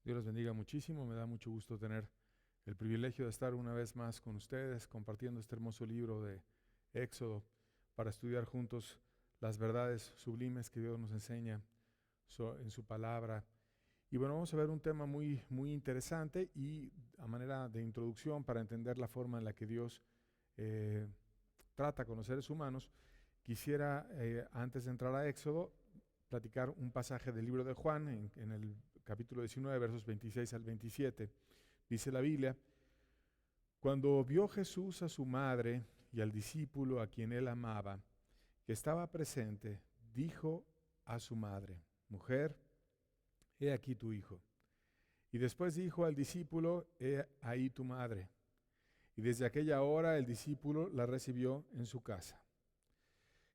Dios los bendiga muchísimo, me da mucho gusto tener el privilegio de estar una vez más con ustedes compartiendo este hermoso libro de Éxodo para estudiar juntos las verdades sublimes que Dios nos enseña en su palabra. Y bueno, vamos a ver un tema muy interesante y a manera de introducción para entender la forma en la que Dios eh, trata con los seres humanos, quisiera antes de entrar a Éxodo platicar un pasaje del libro de Juan en el capítulo 19, versos 26 al 27. Dice la Biblia: cuando vio Jesús a su madre y al discípulo a quien él amaba, que estaba presente, dijo a su madre: mujer, he aquí tu hijo. Y después dijo al discípulo: he ahí tu madre. Y desde aquella hora el discípulo la recibió en su casa.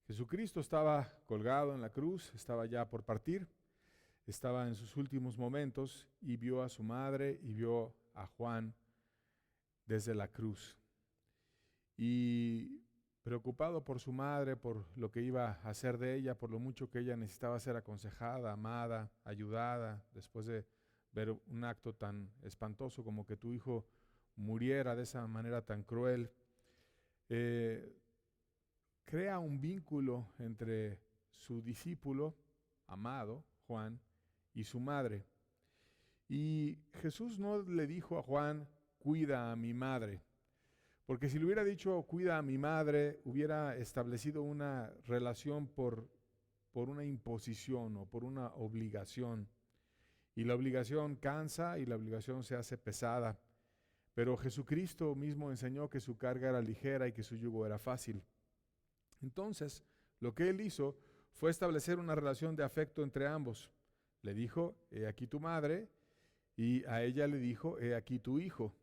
Jesucristo estaba colgado en la cruz, estaba ya por partir, estaba en sus últimos momentos y vio a su madre y vio a Juan desde la cruz. Y preocupado por su madre, por lo que iba a hacer de ella, por lo mucho que ella necesitaba ser aconsejada, amada, ayudada, después de ver un acto tan espantoso como que tu hijo muriera de esa manera tan cruel, eh, crea un vínculo entre su discípulo amado, Juan, y su madre. Y Jesús no le dijo a Juan: cuida a mi madre, porque si le hubiera dicho cuida a mi madre, hubiera establecido una relación por una imposición o por una obligación. Y la obligación cansa y la obligación se hace pesada. Pero Jesucristo mismo enseñó que su carga era ligera y que su yugo era fácil. Entonces, lo que él hizo fue establecer una relación de afecto entre ambos. Le dijo: he aquí tu madre, y a ella le dijo: he aquí tu hijo.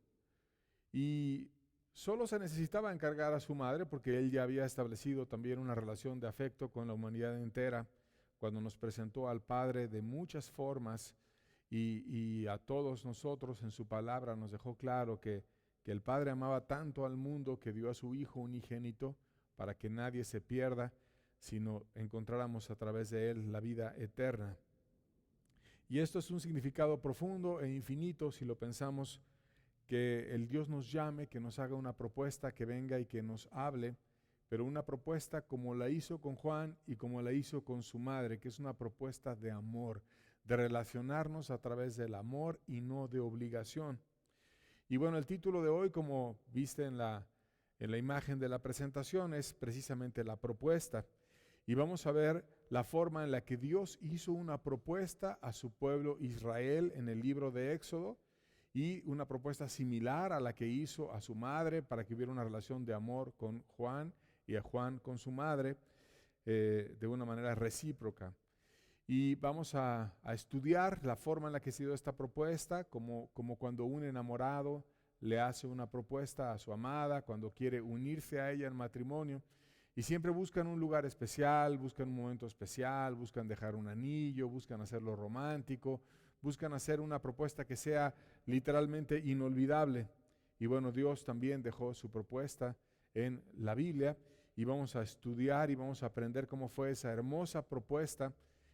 Y solo se necesitaba encargar a su madre porque él ya había establecido también una relación de afecto con la humanidad entera cuando nos presentó al Padre de muchas formas y a todos nosotros en su palabra nos dejó claro que el Padre amaba tanto al mundo que dio a su Hijo unigénito para que nadie se pierda, sino encontráramos a través de él la vida eterna. Y esto es un significado profundo e infinito si lo pensamos, que el Dios nos llame, que nos haga una propuesta, que venga y que nos hable, pero una propuesta como la hizo con Juan y como la hizo con su madre, que es una propuesta de amor, de relacionarnos a través del amor y no de obligación. Y bueno, el título de hoy, como viste en la imagen de la presentación, es precisamente la propuesta. Y vamos a ver la forma en la que Dios hizo una propuesta a su pueblo Israel en el libro de Éxodo, y una propuesta similar a la que hizo a su madre para que hubiera una relación de amor con Juan y a Juan con su madre, de una manera recíproca. Y vamos a estudiar la forma en la que se dio esta propuesta, como cuando un enamorado le hace una propuesta a su amada, cuando quiere unirse a ella en matrimonio. Y siempre buscan un lugar especial, buscan un momento especial, buscan dejar un anillo, buscan hacerlo romántico, buscan hacer una propuesta que sea literalmente inolvidable. Y bueno, Dios también dejó su propuesta en la Biblia y vamos a estudiar y vamos a aprender cómo fue esa hermosa propuesta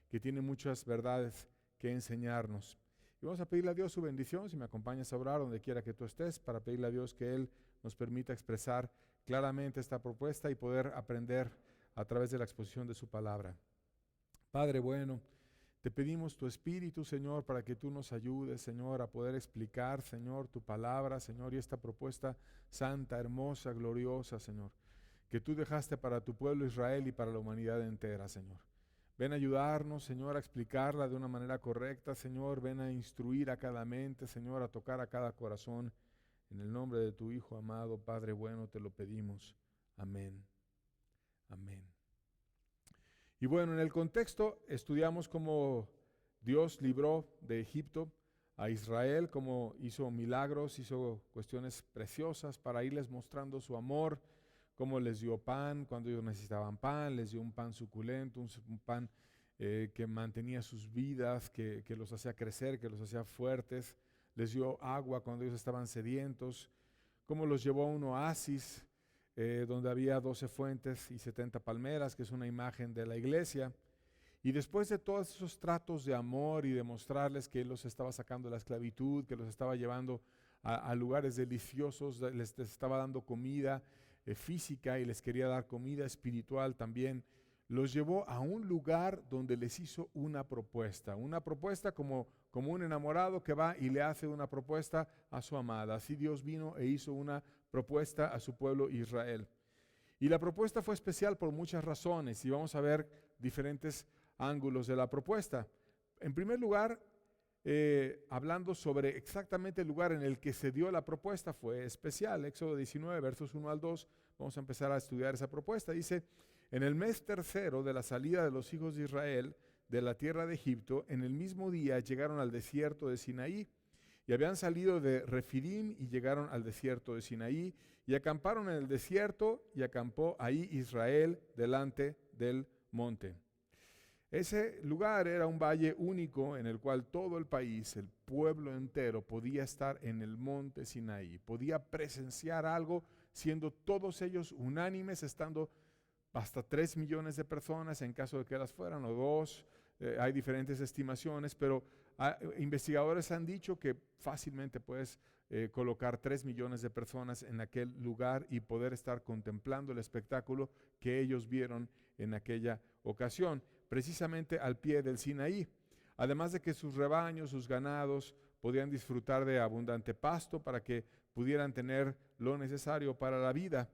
que tiene muchas verdades que enseñarnos. Y vamos a pedirle a Dios su bendición, si me acompañas a orar donde quiera que tú estés, para pedirle a Dios que Él nos permita expresar claramente esta propuesta y poder aprender a través de la exposición de su palabra. Padre bueno, te pedimos tu Espíritu, Señor, para que tú nos ayudes, Señor, a poder explicar, Señor, tu palabra, Señor, y esta propuesta santa, hermosa, gloriosa, Señor, que tú dejaste para tu pueblo Israel y para la humanidad entera, Señor. Ven a ayudarnos, Señor, a explicarla de una manera correcta, Señor. Ven a instruir a cada mente, Señor, a tocar a cada corazón. En el nombre de tu Hijo amado, Padre bueno, te lo pedimos. Amén. Amén. Y bueno, en el contexto estudiamos cómo Dios libró de Egipto a Israel, cómo hizo milagros, hizo cuestiones preciosas para irles mostrando su amor, cómo les dio pan cuando ellos necesitaban pan, les dio un pan suculento, un pan que mantenía sus vidas, que los hacía crecer, que los hacía fuertes, les dio agua cuando ellos estaban sedientos, cómo los llevó a un oasis donde había 12 fuentes y 70 palmeras, que es una imagen de la iglesia, Y después de todos esos tratos de amor y de mostrarles que Él los estaba sacando de la esclavitud, que los estaba llevando a lugares deliciosos, les estaba dando comida física y les quería dar comida espiritual también, los llevó a un lugar donde les hizo una propuesta como un enamorado que va y le hace una propuesta a su amada. Así Dios vino e hizo una propuesta a su pueblo Israel. Y la propuesta fue especial por muchas razones y vamos a ver diferentes ángulos de la propuesta. En primer lugar, hablando sobre exactamente el lugar en el que se dio la propuesta, fue especial. Éxodo 19, versos 1 al 2, vamos a empezar a estudiar esa propuesta. Dice: en el mes tercero de la salida de los hijos de Israel de la tierra de Egipto, en el mismo día llegaron al desierto de Sinaí, y habían salido de Refidim y llegaron al desierto de Sinaí, y acamparon en el desierto, y acampó ahí Israel delante del monte. Ese lugar era un valle único en el cual todo el país, el pueblo entero, podía estar en el monte Sinaí, podía presenciar algo, siendo todos ellos unánimes, estando hasta 3 millones de personas en caso de que las fueran, o 2, hay diferentes estimaciones, pero investigadores han dicho que fácilmente puedes colocar 3 millones de personas en aquel lugar y poder estar contemplando el espectáculo que ellos vieron en aquella ocasión, precisamente al pie del Sinaí. Además de que sus rebaños, sus ganados, podían disfrutar de abundante pasto para que pudieran tener lo necesario para la vida.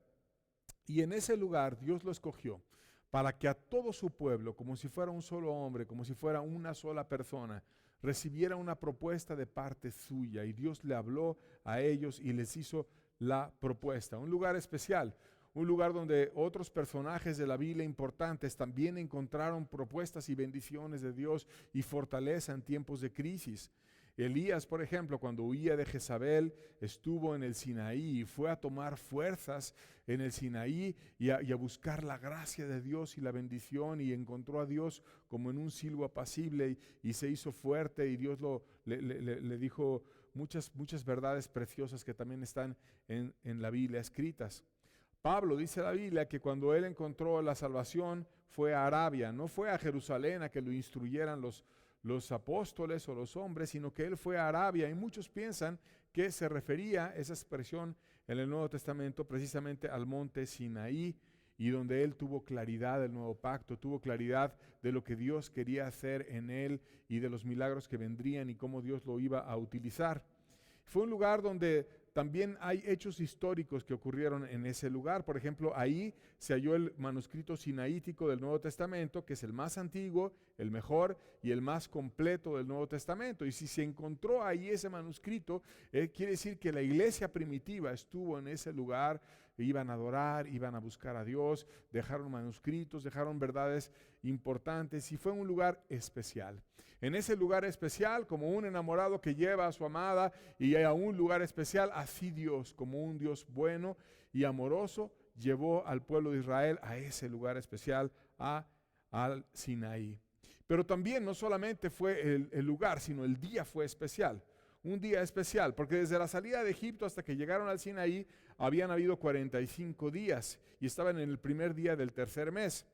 Y en ese lugar Dios lo escogió para que a todo su pueblo, como si fuera un solo hombre, como si fuera una sola persona, recibiera una propuesta de parte suya. Y Dios le habló a ellos y les hizo la propuesta. Un lugar especial, un lugar donde otros personajes de la Biblia importantes también encontraron propuestas y bendiciones de Dios y fortaleza en tiempos de crisis. Elías, por ejemplo, cuando huía de Jezabel, estuvo en el Sinaí y fue a tomar fuerzas en el Sinaí y a buscar la gracia de Dios y la bendición, y encontró a Dios como en un silbo apacible y se hizo fuerte, y Dios le dijo muchas verdades preciosas que también están en la Biblia escritas. Pablo, dice la Biblia, que cuando él encontró la salvación fue a Arabia, no fue a Jerusalén a que lo instruyeran los apóstoles o los hombres, sino que él fue a Arabia, y muchos piensan que se refería esa expresión en el Nuevo Testamento precisamente al monte Sinaí, y donde él tuvo claridad del nuevo pacto, tuvo claridad de lo que Dios quería hacer en él y de los milagros que vendrían y cómo Dios lo iba a utilizar. Fue un lugar donde también hay hechos históricos que ocurrieron en ese lugar. Por ejemplo, ahí se halló el manuscrito sinaítico del Nuevo Testamento, que es el más antiguo, el mejor y el más completo del Nuevo Testamento. Y si se encontró ahí ese manuscrito, quiere decir que la iglesia primitiva estuvo en ese lugar, iban a adorar, iban a buscar a Dios, dejaron manuscritos, dejaron verdades importantes, y fue un lugar especial. En ese lugar especial, como un enamorado que lleva a su amada, y a un lugar especial, así Dios, como un Dios bueno y amoroso, llevó al pueblo de Israel a ese lugar especial, al Sinaí. Pero también no solamente fue el lugar, sino el día fue especial. Un día especial, porque desde la salida de Egipto hasta que llegaron al Sinaí, habían habido 45 días, y estaban en el primer día del tercer mes.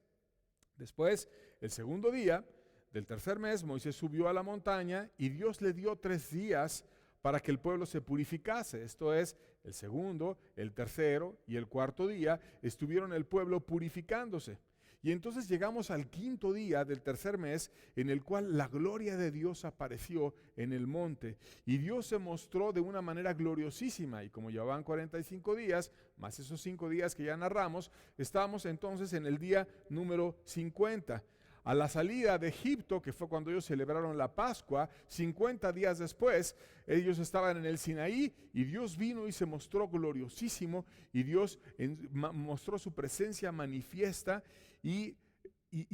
Después, el segundo día del tercer mes, Moisés subió a la montaña, y Dios le dio 3 días para que el pueblo se purificase. Esto es, el segundo, el tercero y el cuarto día estuvieron el pueblo purificándose. Y entonces llegamos al 5.º día del tercer mes, en el cual la gloria de Dios apareció en el monte. Y Dios se mostró de una manera gloriosísima. Y como llevaban 45 días, más esos 5 días que ya narramos, estábamos entonces en el día número 50. A la salida de Egipto, que fue cuando ellos celebraron la Pascua, 50 días después, ellos estaban en el Sinaí, y Dios vino y se mostró gloriosísimo, y Dios mostró su presencia manifiesta y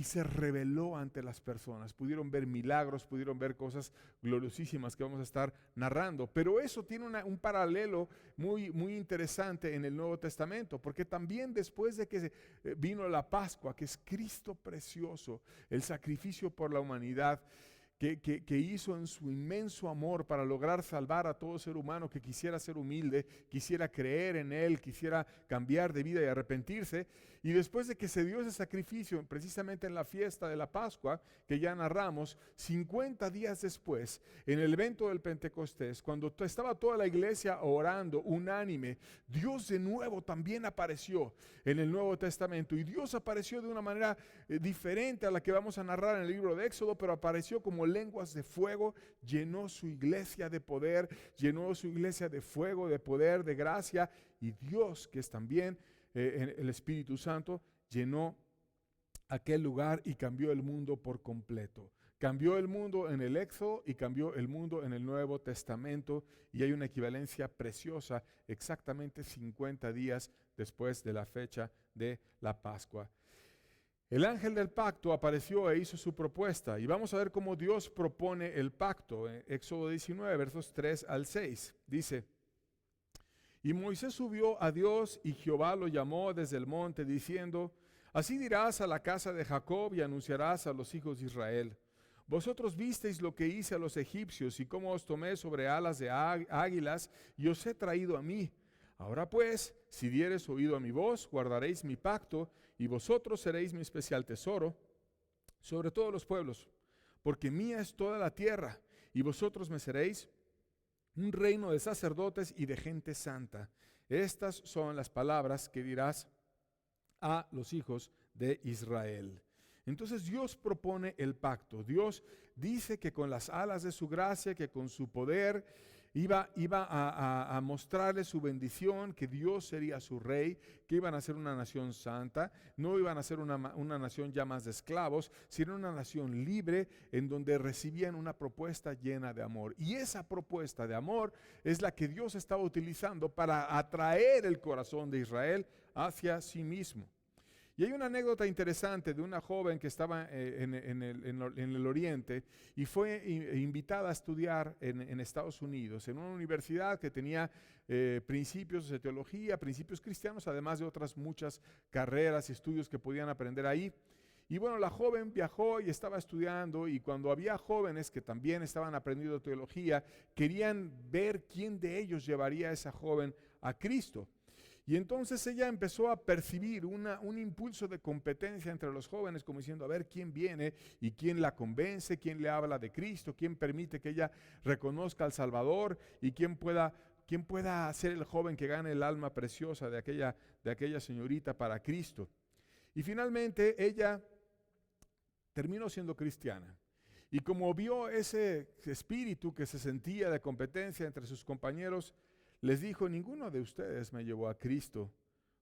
se reveló ante las personas. Pudieron ver milagros, pudieron ver cosas gloriosísimas que vamos a estar narrando. Pero eso tiene un paralelo muy, muy interesante en el Nuevo Testamento, porque también después de que vino la Pascua, que es Cristo precioso, el sacrificio por la humanidad, que hizo en su inmenso amor para lograr salvar a todo ser humano que quisiera ser humilde, quisiera creer en Él, quisiera cambiar de vida y arrepentirse. Y después de que se dio ese sacrificio, precisamente en la fiesta de la Pascua, que ya narramos, 50 días después, en el evento del Pentecostés, cuando estaba toda la iglesia orando unánime, Dios de nuevo también apareció en el Nuevo Testamento. Y Dios apareció de una manera diferente a la que vamos a narrar en el libro de Éxodo, pero apareció como lenguas de fuego, llenó su iglesia de poder, llenó su iglesia de fuego, de poder, de gracia, y Dios, que es también el Espíritu Santo, llenó aquel lugar y cambió el mundo por completo. Cambió el mundo en el Éxodo y cambió el mundo en el Nuevo Testamento, y hay una equivalencia preciosa exactamente 50 días después de la fecha de la Pascua. El ángel del pacto apareció e hizo su propuesta, y vamos a ver cómo Dios propone el pacto. En Éxodo 19, versos 3 al 6, dice: y Moisés subió a Dios, y Jehová lo llamó desde el monte, diciendo: así dirás a la casa de Jacob y anunciarás a los hijos de Israel: vosotros visteis lo que hice a los egipcios, y cómo os tomé sobre alas de águilas, y os he traído a mí. Ahora pues, si diereis oído a mi voz, guardaréis mi pacto, y vosotros seréis mi especial tesoro sobre todos los pueblos, porque mía es toda la tierra, y vosotros me seréis un reino de sacerdotes y de gente santa. Estas son las palabras que dirás a los hijos de Israel. Entonces Dios propone el pacto. Dios dice que con las alas de su gracia, que con su poder iba a mostrarle su bendición, que Dios sería su rey, que iban a ser una nación santa, no iban a ser una nación ya más de esclavos, sino una nación libre en donde recibían una propuesta llena de amor. Y esa propuesta de amor es la que Dios estaba utilizando para atraer el corazón de Israel hacia sí mismo. Y hay una anécdota interesante de una joven que estaba en el Oriente y fue invitada a estudiar en Estados Unidos, en una universidad que tenía principios de teología, principios cristianos, además de otras muchas carreras y estudios que podían aprender ahí. Y bueno, la joven viajó y estaba estudiando, y cuando había jóvenes que también estaban aprendiendo teología, querían ver quién de ellos llevaría a esa joven a Cristo. Y entonces ella empezó a percibir un impulso de competencia entre los jóvenes, como diciendo: a ver quién viene y quién la convence, quién le habla de Cristo, quién permite que ella reconozca al Salvador, y quién pueda ser el joven que gane el alma preciosa de aquella señorita para Cristo. Y finalmente ella terminó siendo cristiana. Y como vio ese espíritu que se sentía de competencia entre sus compañeros, les dijo: ninguno de ustedes me llevó a Cristo.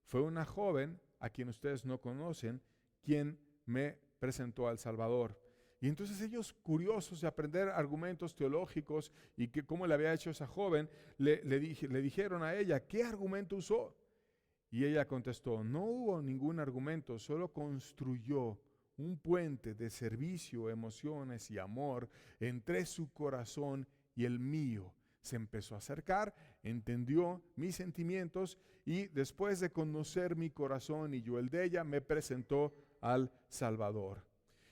Fue una joven a quien ustedes no conocen quien me presentó al Salvador. Y entonces ellos, curiosos de aprender argumentos teológicos y que cómo le había hecho esa joven, le dijeron a ella: ¿qué argumento usó? Y ella contestó: no hubo ningún argumento, solo construyó un puente de servicio, emociones y amor entre su corazón y el mío. Se empezó a acercar, entendió mis sentimientos, y después de conocer mi corazón y yo el de ella, me presentó al Salvador.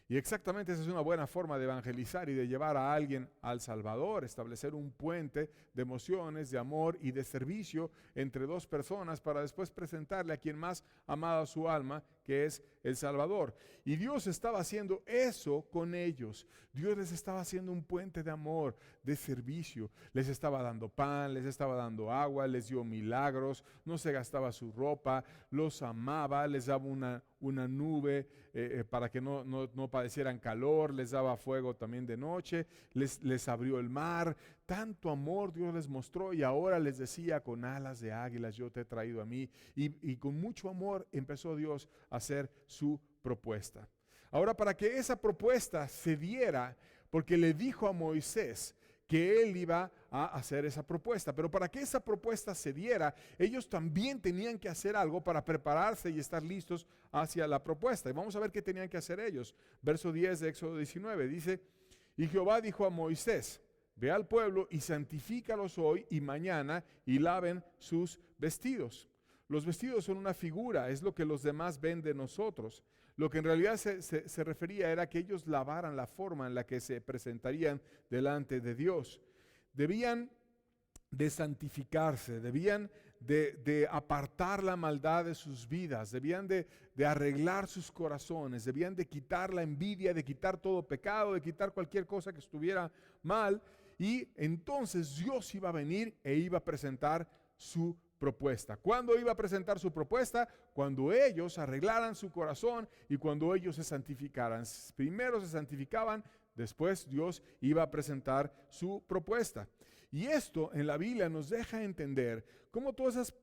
Y exactamente esa es una buena forma de evangelizar y de llevar a alguien al Salvador: establecer un puente de emociones, de amor y de servicio entre dos personas, para después presentarle a quien más amaba su alma, que es el Salvador. Y Dios estaba haciendo eso con ellos. Dios les estaba haciendo un puente de amor, de servicio. Les estaba dando pan, les estaba dando agua, les dio milagros, no se gastaba su ropa, los amaba, les daba una nube para que no padecieran calor, les daba fuego también de noche, les abrió el mar. Tanto amor Dios les mostró, y ahora les decía: con alas de águilas yo te he traído a mí. Y con mucho amor empezó Dios a hacer su propuesta. Ahora, para que esa propuesta se diera, porque le dijo a Moisés que él iba a hacer esa propuesta, pero para que esa propuesta se diera, ellos también tenían que hacer algo para prepararse y estar listos hacia la propuesta. Y vamos a ver qué tenían que hacer ellos. Verso 10 de Éxodo 19 dice: y Jehová dijo a Moisés: ve al pueblo y santifícalos hoy y mañana, y laven sus vestidos. Los vestidos son una figura, es lo que los demás ven de nosotros. Lo que en realidad se refería era que ellos lavaran la forma en la que se presentarían delante de Dios. Debían de santificarse, debían de apartar la maldad de sus vidas, debían de arreglar sus corazones, debían de quitar la envidia, de quitar todo pecado, de quitar cualquier cosa que estuviera mal. Y entonces Dios iba a venir e iba a presentar su propuesta. ¿Cuándo iba a presentar su propuesta? Cuando ellos arreglaran su corazón y cuando ellos se santificaran. Primero se santificaban, después Dios iba a presentar su propuesta. Y esto en la Biblia nos deja entender cómo todas esas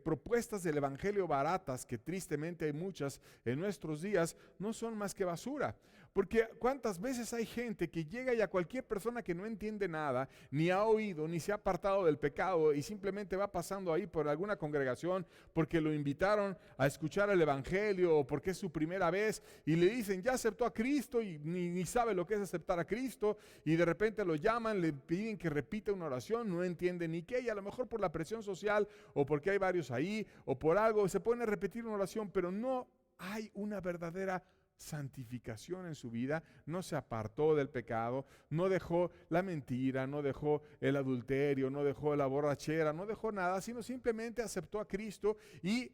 propuestas del evangelio baratas, que tristemente hay muchas en nuestros días, no son más que basura. Porque cuántas veces hay gente que llega y a cualquier persona que no entiende nada, ni ha oído, ni se ha apartado del pecado y simplemente va pasando ahí por alguna congregación porque lo invitaron a escuchar el evangelio o porque es su primera vez y le dicen ya aceptó a Cristo y ni sabe lo que es aceptar a Cristo, y de repente lo llaman, le piden que repita una oración, no entiende ni qué, y a lo mejor por la presión social o porque hay varios ahí o por algo se pone a repetir una oración, pero no hay una verdadera santificación en su vida, no se apartó del pecado, no dejó la mentira, no dejó el adulterio, no dejó la borrachera, no dejó nada, sino simplemente aceptó a Cristo y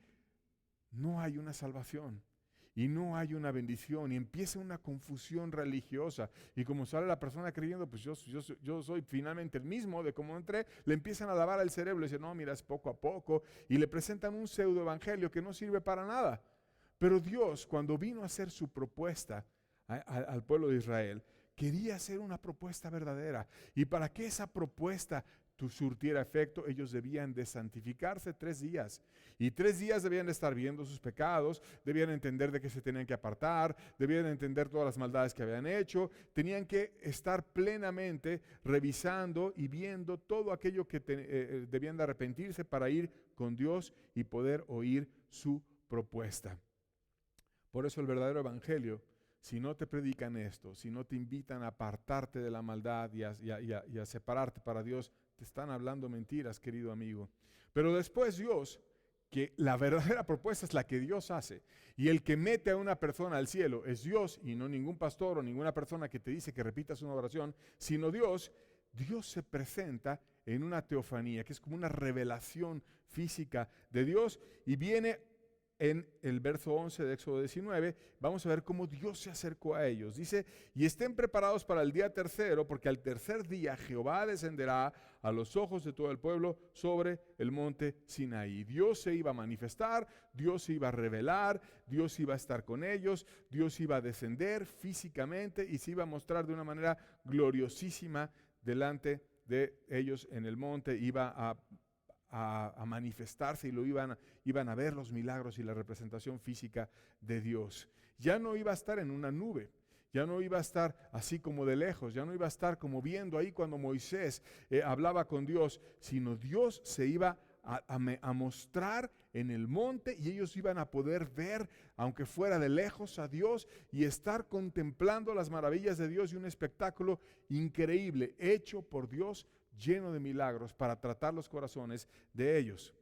no hay una salvación. Y no hay una bendición y empieza una confusión religiosa. Y como sale la persona creyendo, pues yo soy finalmente el mismo de como entré, le empiezan a lavar el cerebro y dicen, no, mira, es poco a poco. Y le presentan un pseudo evangelio que no sirve para nada. Pero Dios, cuando vino a hacer su propuesta al pueblo de Israel, quería hacer una propuesta verdadera. Y para que esa propuesta surtiera efecto, ellos debían de santificarse 3 días. Y 3 días debían de estar viendo sus pecados, debían entender de qué se tenían que apartar, debían entender todas las maldades que habían hecho, tenían que estar plenamente revisando y viendo todo aquello que debían de arrepentirse para ir con Dios y poder oír su propuesta. Por eso el verdadero evangelio, si no te predican esto, si no te invitan a apartarte de la maldad y a separarte para Dios, te están hablando mentiras, querido amigo. Pero después Dios, que la verdadera propuesta es la que Dios hace, y el que mete a una persona al cielo es Dios y no ningún pastor o ninguna persona que te dice que repitas una oración, sino Dios se presenta en una teofanía, que es como una revelación física de Dios, y viene en el verso 11 de Éxodo 19, vamos a ver cómo Dios se acercó a ellos. Dice, y estén preparados para el día tercero, porque al tercer día Jehová descenderá a los ojos de todo el pueblo sobre el monte Sinaí. Dios se iba a manifestar, Dios se iba a revelar, Dios iba a estar con ellos, Dios iba a descender físicamente y se iba a mostrar de una manera gloriosísima delante de ellos en el monte. Iba a manifestarse y lo iban a ver los milagros y la representación física de Dios. Ya no iba a estar en una nube, ya no iba a estar así como de lejos, ya no iba a estar como viendo ahí cuando Moisés hablaba con Dios, sino Dios se iba a mostrar en el monte y ellos iban a poder ver, aunque fuera de lejos, a Dios y estar contemplando las maravillas de Dios y un espectáculo increíble hecho por Dios, lleno de milagros para tratar los corazones de ellos.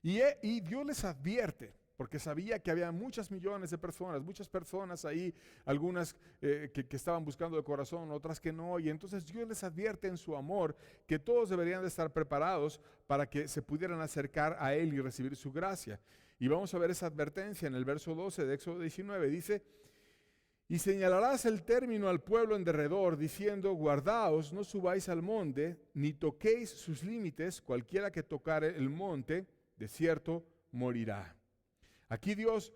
Y Dios les advierte, porque sabía que había muchas millones de personas, muchas personas ahí, algunas que estaban buscando de corazón, otras que no, y entonces Dios les advierte en su amor que todos deberían de estar preparados para que se pudieran acercar a Él y recibir su gracia. Y vamos a ver esa advertencia en el verso 12 de Éxodo 19, dice, y señalarás el término al pueblo en derredor, diciendo, guardaos, no subáis al monte, ni toquéis sus límites, cualquiera que tocare el monte, de cierto morirá. Aquí Dios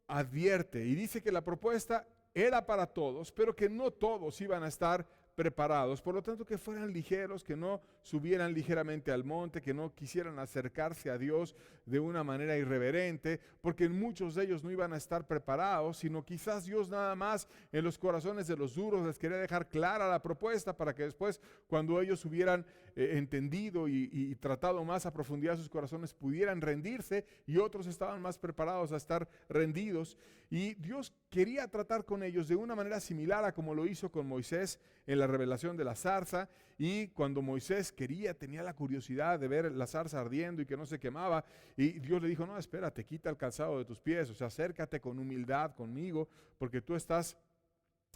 advierte y dice que la propuesta era para todos, pero que no todos iban a estar preparados, por lo tanto que fueran ligeros, que no subieran ligeramente al monte, que no quisieran acercarse a Dios de una manera irreverente, porque muchos de ellos no iban a estar preparados, sino quizás Dios nada más en los corazones de los duros les quería dejar clara la propuesta para que después cuando ellos hubieran entendido y tratado más a profundidad sus corazones pudieran rendirse, y otros estaban más preparados a estar rendidos, y Dios quería tratar con ellos de una manera similar a como lo hizo con Moisés en la revelación de la zarza. Y cuando Moisés tenía la curiosidad de ver la zarza ardiendo y que no se quemaba, y Dios le dijo, no, espérate, quita el calzado de tus pies, o sea, acércate con humildad conmigo, porque tú estás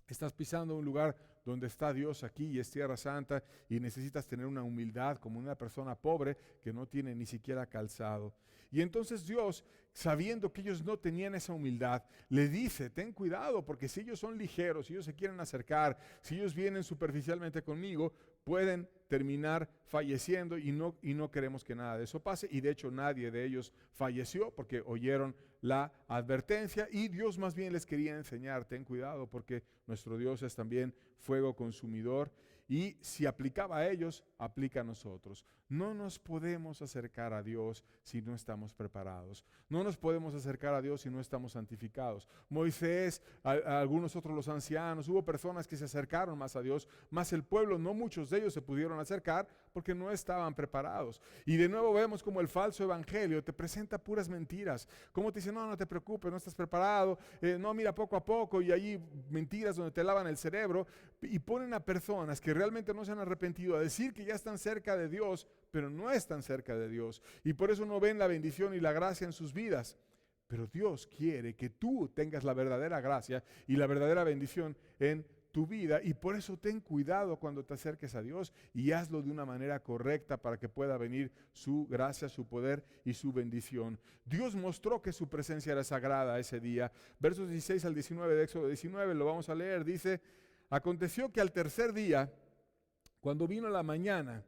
Estás pisando un lugar donde está Dios aquí y es tierra santa y necesitas tener una humildad como una persona pobre que no tiene ni siquiera calzado. Y entonces Dios, sabiendo que ellos no tenían esa humildad, le dice, ten cuidado porque si ellos son ligeros, si ellos se quieren acercar, si ellos vienen superficialmente conmigo, pueden terminar falleciendo y no queremos que nada de eso pase. Y de hecho nadie de ellos falleció porque oyeron la advertencia y Dios más bien les quería enseñar, ten cuidado porque nuestro Dios es también fuego consumidor y si aplicaba a ellos, aplica a nosotros. No nos podemos acercar a Dios si no estamos preparados. No nos podemos acercar a Dios si no estamos santificados. Moisés, algunos otros los ancianos, hubo personas que se acercaron más a Dios, más el pueblo, no muchos de ellos se pudieron acercar porque no estaban preparados. Y de nuevo vemos como el falso evangelio te presenta puras mentiras. Como te dice, no te preocupes, no estás preparado, no, mira poco a poco, y allí mentiras donde te lavan el cerebro y ponen a personas que realmente no se han arrepentido a decir que ya están cerca de Dios, pero no están cerca de Dios. Y por eso no ven la bendición y la gracia en sus vidas. Pero Dios quiere que tú tengas la verdadera gracia y la verdadera bendición en tu vida y por eso ten cuidado cuando te acerques a Dios y hazlo de una manera correcta para que pueda venir su gracia, su poder y su bendición. Dios mostró que su presencia era sagrada ese día. Versos 16 al 19 de Éxodo 19, lo vamos a leer, dice, aconteció que al tercer día, cuando vino la mañana,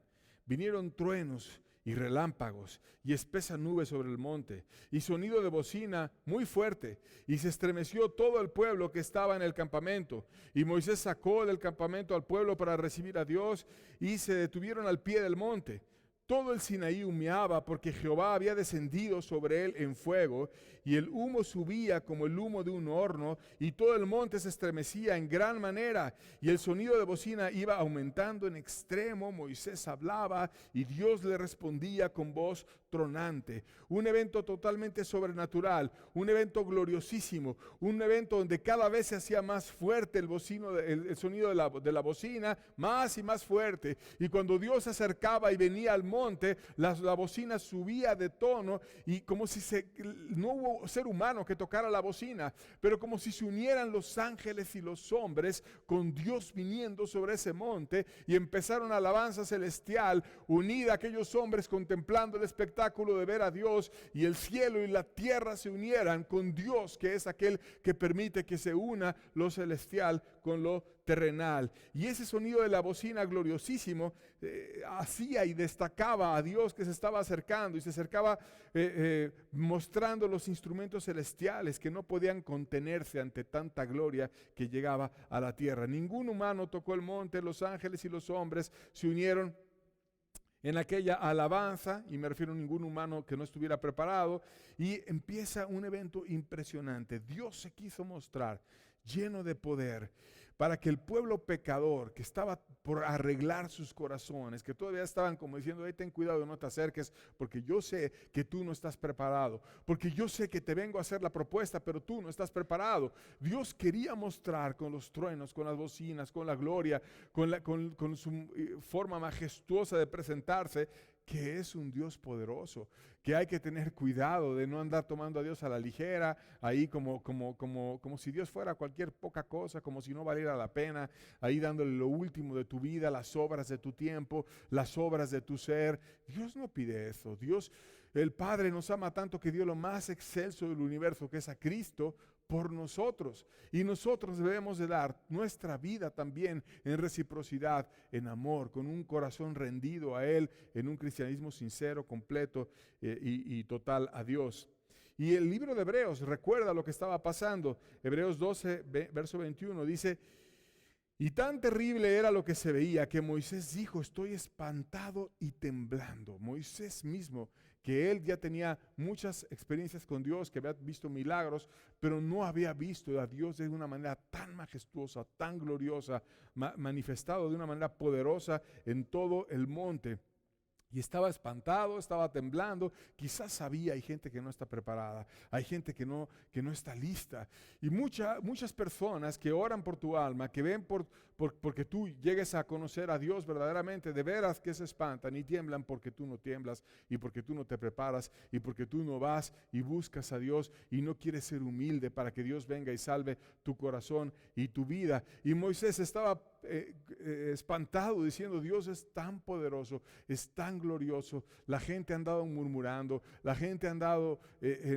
vinieron truenos y relámpagos y espesa nube sobre el monte y sonido de bocina muy fuerte y se estremeció todo el pueblo que estaba en el campamento y Moisés sacó del campamento al pueblo para recibir a Dios y se detuvieron al pie del monte. Todo el Sinaí humeaba porque Jehová había descendido sobre él en fuego y el humo subía como el humo de un horno y todo el monte se estremecía en gran manera y el sonido de bocina iba aumentando en extremo. Moisés hablaba y Dios le respondía con voz tronante. Un evento totalmente sobrenatural, un evento gloriosísimo, un evento donde cada vez se hacía más fuerte el sonido de la bocina, más y más fuerte. Y cuando Dios se acercaba y venía al monte, la bocina subía de tono y como si no hubo ser humano que tocara la bocina, pero como si se unieran los ángeles y los hombres con Dios viniendo sobre ese monte y empezaron alabanza celestial unida a aquellos hombres contemplando el espectáculo de ver a Dios y el cielo y la tierra se unieran con Dios, que es aquel que permite que se una lo celestial con lo terrenal. Y ese sonido de la bocina gloriosísimo hacía y destacaba a Dios que se estaba acercando y se acercaba mostrando los instrumentos celestiales que no podían contenerse ante tanta gloria que llegaba a la tierra. Ningún humano tocó el monte, los ángeles y los hombres se unieron en aquella alabanza, y me refiero a ningún humano que no estuviera preparado, y empieza un evento impresionante. Dios se quiso mostrar lleno de poder para que el pueblo pecador que estaba por arreglar sus corazones, que todavía estaban como diciendo, hey, ten cuidado, no te acerques, porque yo sé que tú no estás preparado, porque yo sé que te vengo a hacer la propuesta, pero tú no estás preparado. Dios quería mostrar con los truenos, con las bocinas, con la gloria, con su forma majestuosa de presentarse, que es un Dios poderoso, que hay que tener cuidado de no andar tomando a Dios a la ligera, ahí como si Dios fuera cualquier poca cosa, como si no valiera la pena, ahí dándole lo último de tu vida, las obras de tu tiempo, las obras de tu ser. Dios no pide eso. Dios, el Padre nos ama tanto que dio lo más excelso del universo, que es a Cristo, por nosotros, y nosotros debemos de dar nuestra vida también en reciprocidad, en amor, con un corazón rendido a Él, en un cristianismo sincero, completo y total a Dios. Y el libro de Hebreos recuerda lo que estaba pasando. Hebreos 12, verso 21 dice, y tan terrible era lo que se veía que Moisés dijo, estoy espantado y temblando. Moisés mismo, que él ya tenía muchas experiencias con Dios, que había visto milagros, pero no había visto a Dios de una manera tan majestuosa, tan gloriosa, manifestado de una manera poderosa en todo el monte. Y estaba espantado, estaba temblando. Quizás sabía, hay gente que no está preparada, hay gente que no está lista. Y muchas personas que oran por tu alma, que ven porque tú llegues a conocer a Dios verdaderamente, de veras que se espantan y tiemblan porque tú no tiemblas y porque tú no te preparas y porque tú no vas y buscas a Dios y no quieres ser humilde para que Dios venga y salve tu corazón y tu vida. Y Moisés estaba espantado diciendo: Dios es tan poderoso, es tan glorioso. La gente ha andado murmurando, la gente ha andado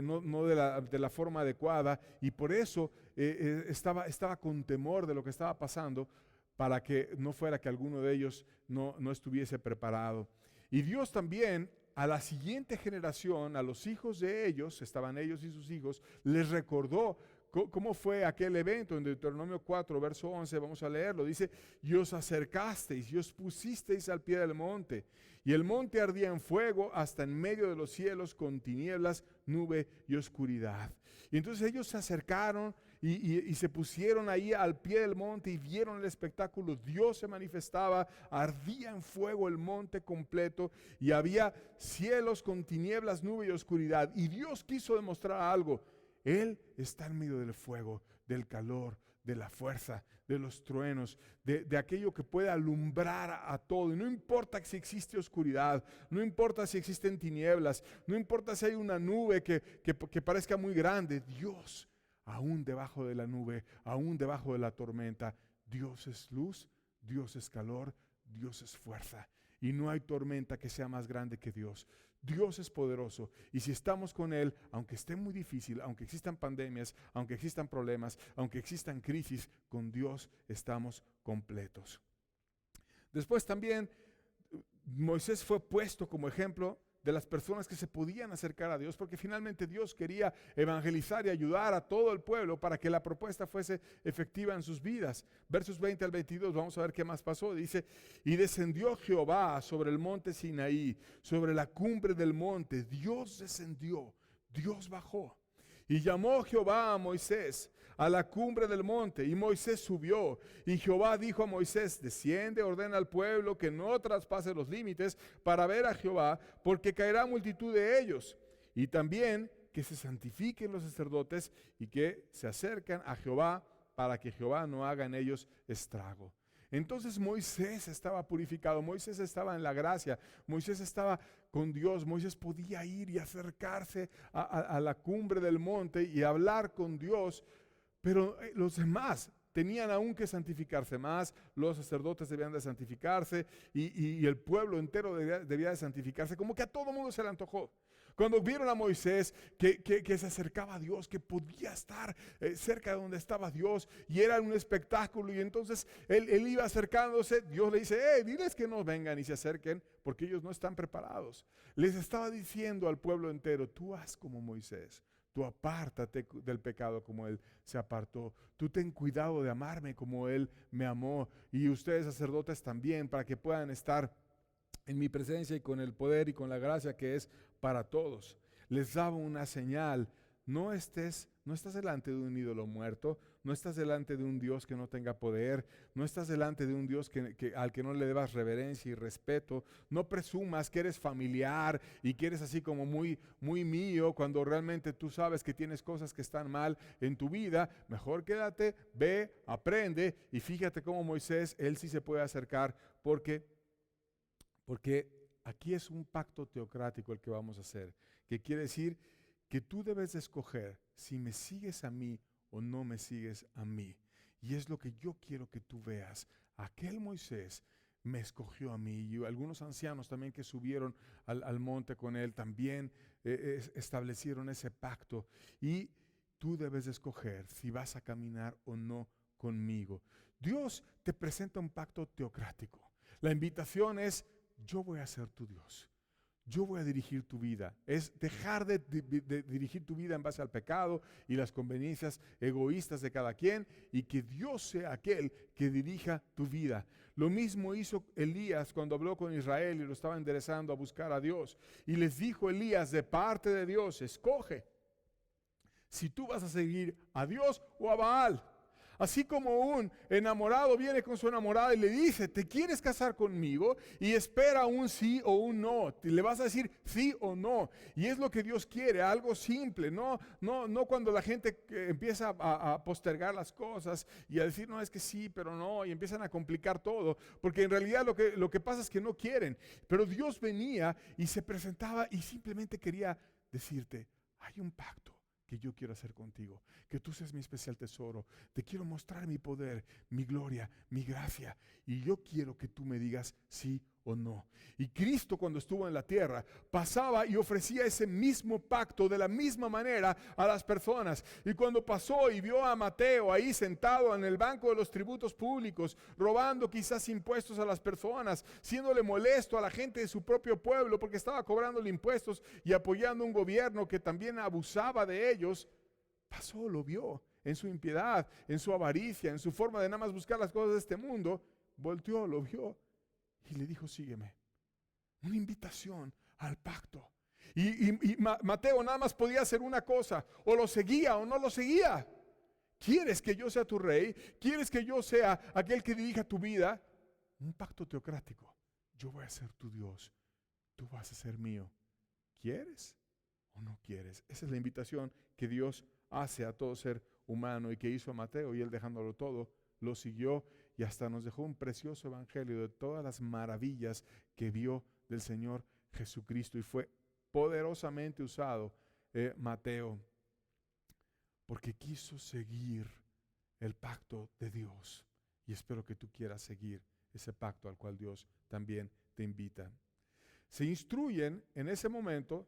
no de la forma adecuada, y por eso estaba con temor de lo que estaba pasando, para que no fuera que alguno de ellos no estuviese preparado. Y Dios también a la siguiente generación, a los hijos de ellos, estaban ellos y sus hijos, les recordó cómo fue aquel evento. En Deuteronomio 4, verso 11, vamos a leerlo. Dice: y os acercasteis y os pusisteis al pie del monte, y el monte ardía en fuego hasta en medio de los cielos, con tinieblas, nube y oscuridad. Y entonces ellos se acercaron y se pusieron ahí al pie del monte y vieron el espectáculo. Dios se manifestaba, ardía en fuego el monte completo y había cielos con tinieblas, nube y oscuridad. Y Dios quiso demostrar algo: Él está en medio del fuego, del calor, de la fuerza, de los truenos, de aquello que puede alumbrar a todo. Y no importa si existe oscuridad, no importa si existen tinieblas, no importa si hay una nube que parezca muy grande. Dios, aún debajo de la nube, aún debajo de la tormenta, Dios es luz, Dios es calor, Dios es fuerza. Y no hay tormenta que sea más grande que Dios. Dios es poderoso, y si estamos con Él, aunque esté muy difícil, aunque existan pandemias, aunque existan problemas, aunque existan crisis, con Dios estamos completos. Después también Moisés fue puesto como ejemplo de las personas que se podían acercar a Dios, porque finalmente Dios quería evangelizar y ayudar a todo el pueblo para que la propuesta fuese efectiva en sus vidas. Versos 20 al 22, vamos a ver qué más pasó. Dice: y descendió Jehová sobre el monte Sinaí, sobre la cumbre del monte. Dios descendió, Dios bajó. Y llamó Jehová a Moisés a la cumbre del monte, y Moisés subió. Y Jehová dijo a Moisés: desciende, ordena al pueblo que no traspase los límites para ver a Jehová, porque caerá multitud de ellos. Y también que se santifiquen los sacerdotes y que se acercan a Jehová, para que Jehová no haga en ellos estrago. Entonces Moisés estaba purificado, Moisés estaba en la gracia, Moisés estaba con Dios. Moisés podía ir y acercarse a la cumbre del monte y hablar con Dios, pero los demás tenían aún que santificarse más. Los sacerdotes debían de santificarse y el pueblo entero debía de santificarse. Como que a todo mundo se le antojó. Cuando vieron a Moisés que se acercaba a Dios, que podía estar cerca de donde estaba Dios, y era un espectáculo, y entonces él iba acercándose, Dios le dice: diles que no vengan y se acerquen, porque ellos no están preparados. Les estaba diciendo al pueblo entero: tú haz como Moisés. Tú apártate del pecado como Él se apartó. Tú ten cuidado de amarme como Él me amó. Y ustedes, sacerdotes, también, para que puedan estar en mi presencia y con el poder y con la gracia que es para todos. Les daba una señal: no estás delante de un ídolo muerto, no estás delante de un Dios que no tenga poder, no estás delante de un Dios al que no le debas reverencia y respeto. No presumas que eres familiar y que eres así como muy, muy mío, cuando realmente tú sabes que tienes cosas que están mal en tu vida. Mejor quédate, ve, aprende, y fíjate cómo Moisés, él sí se puede acercar, porque aquí es un pacto teocrático el que vamos a hacer, que quiere decir que tú debes de escoger si me sigues a mí o no me sigues a mí. Y es lo que yo quiero que tú veas. Aquel Moisés me escogió a mí, y algunos ancianos también que subieron al monte con él también establecieron ese pacto. Y tú debes de escoger si vas a caminar o no conmigo. Dios te presenta un pacto teocrático. La invitación es: yo voy a ser tu Dios. Yo voy a dirigir tu vida. Es dejar de dirigir tu vida en base al pecado y las conveniencias egoístas de cada quien, y que Dios sea aquel que dirija tu vida. Lo mismo hizo Elías cuando habló con Israel y lo estaba enderezando a buscar a Dios. Y les dijo Elías de parte de Dios: escoge si tú vas a seguir a Dios o a Baal. Así como un enamorado viene con su enamorada y le dice, ¿te quieres casar conmigo? Y espera un sí o un no. Le vas a decir sí o no. Y es lo que Dios quiere, algo simple. No cuando la gente empieza a postergar las cosas y a decir, no, es que sí, pero no. Y empiezan a complicar todo. Porque en realidad lo que pasa es que no quieren. Pero Dios venía y se presentaba y simplemente quería decirte, hay un pacto que yo quiero hacer contigo, que tú seas mi especial tesoro, te quiero mostrar mi poder, mi gloria, mi gracia, y yo quiero que tú me digas sí o no. Y Cristo, cuando estuvo en la tierra, pasaba y ofrecía ese mismo pacto de la misma manera a las personas. Y cuando pasó y vio a Mateo ahí sentado en el banco de los tributos públicos, robando quizás impuestos a las personas, siéndole molesto a la gente de su propio pueblo porque estaba cobrándole impuestos y apoyando un gobierno que también abusaba de ellos, pasó, lo vio en su impiedad, en su avaricia, en su forma de nada más buscar las cosas de este mundo, volteó, lo vio y le dijo, sígueme. Una invitación al pacto. Y Mateo nada más podía hacer una cosa, o lo seguía o no lo seguía. ¿Quieres que yo sea tu rey? ¿Quieres que yo sea aquel que dirija tu vida? Un pacto teocrático. Yo voy a ser tu Dios, tú vas a ser mío. ¿Quieres o no quieres? Esa es la invitación que Dios hace a todo ser humano y que hizo a Mateo, y él dejándolo todo, lo siguió y hasta nos dejó un precioso evangelio de todas las maravillas que vio del Señor Jesucristo, y fue poderosamente usado Mateo porque quiso seguir el pacto de Dios, y espero que tú quieras seguir ese pacto al cual Dios también te invita. Se instruyen en ese momento.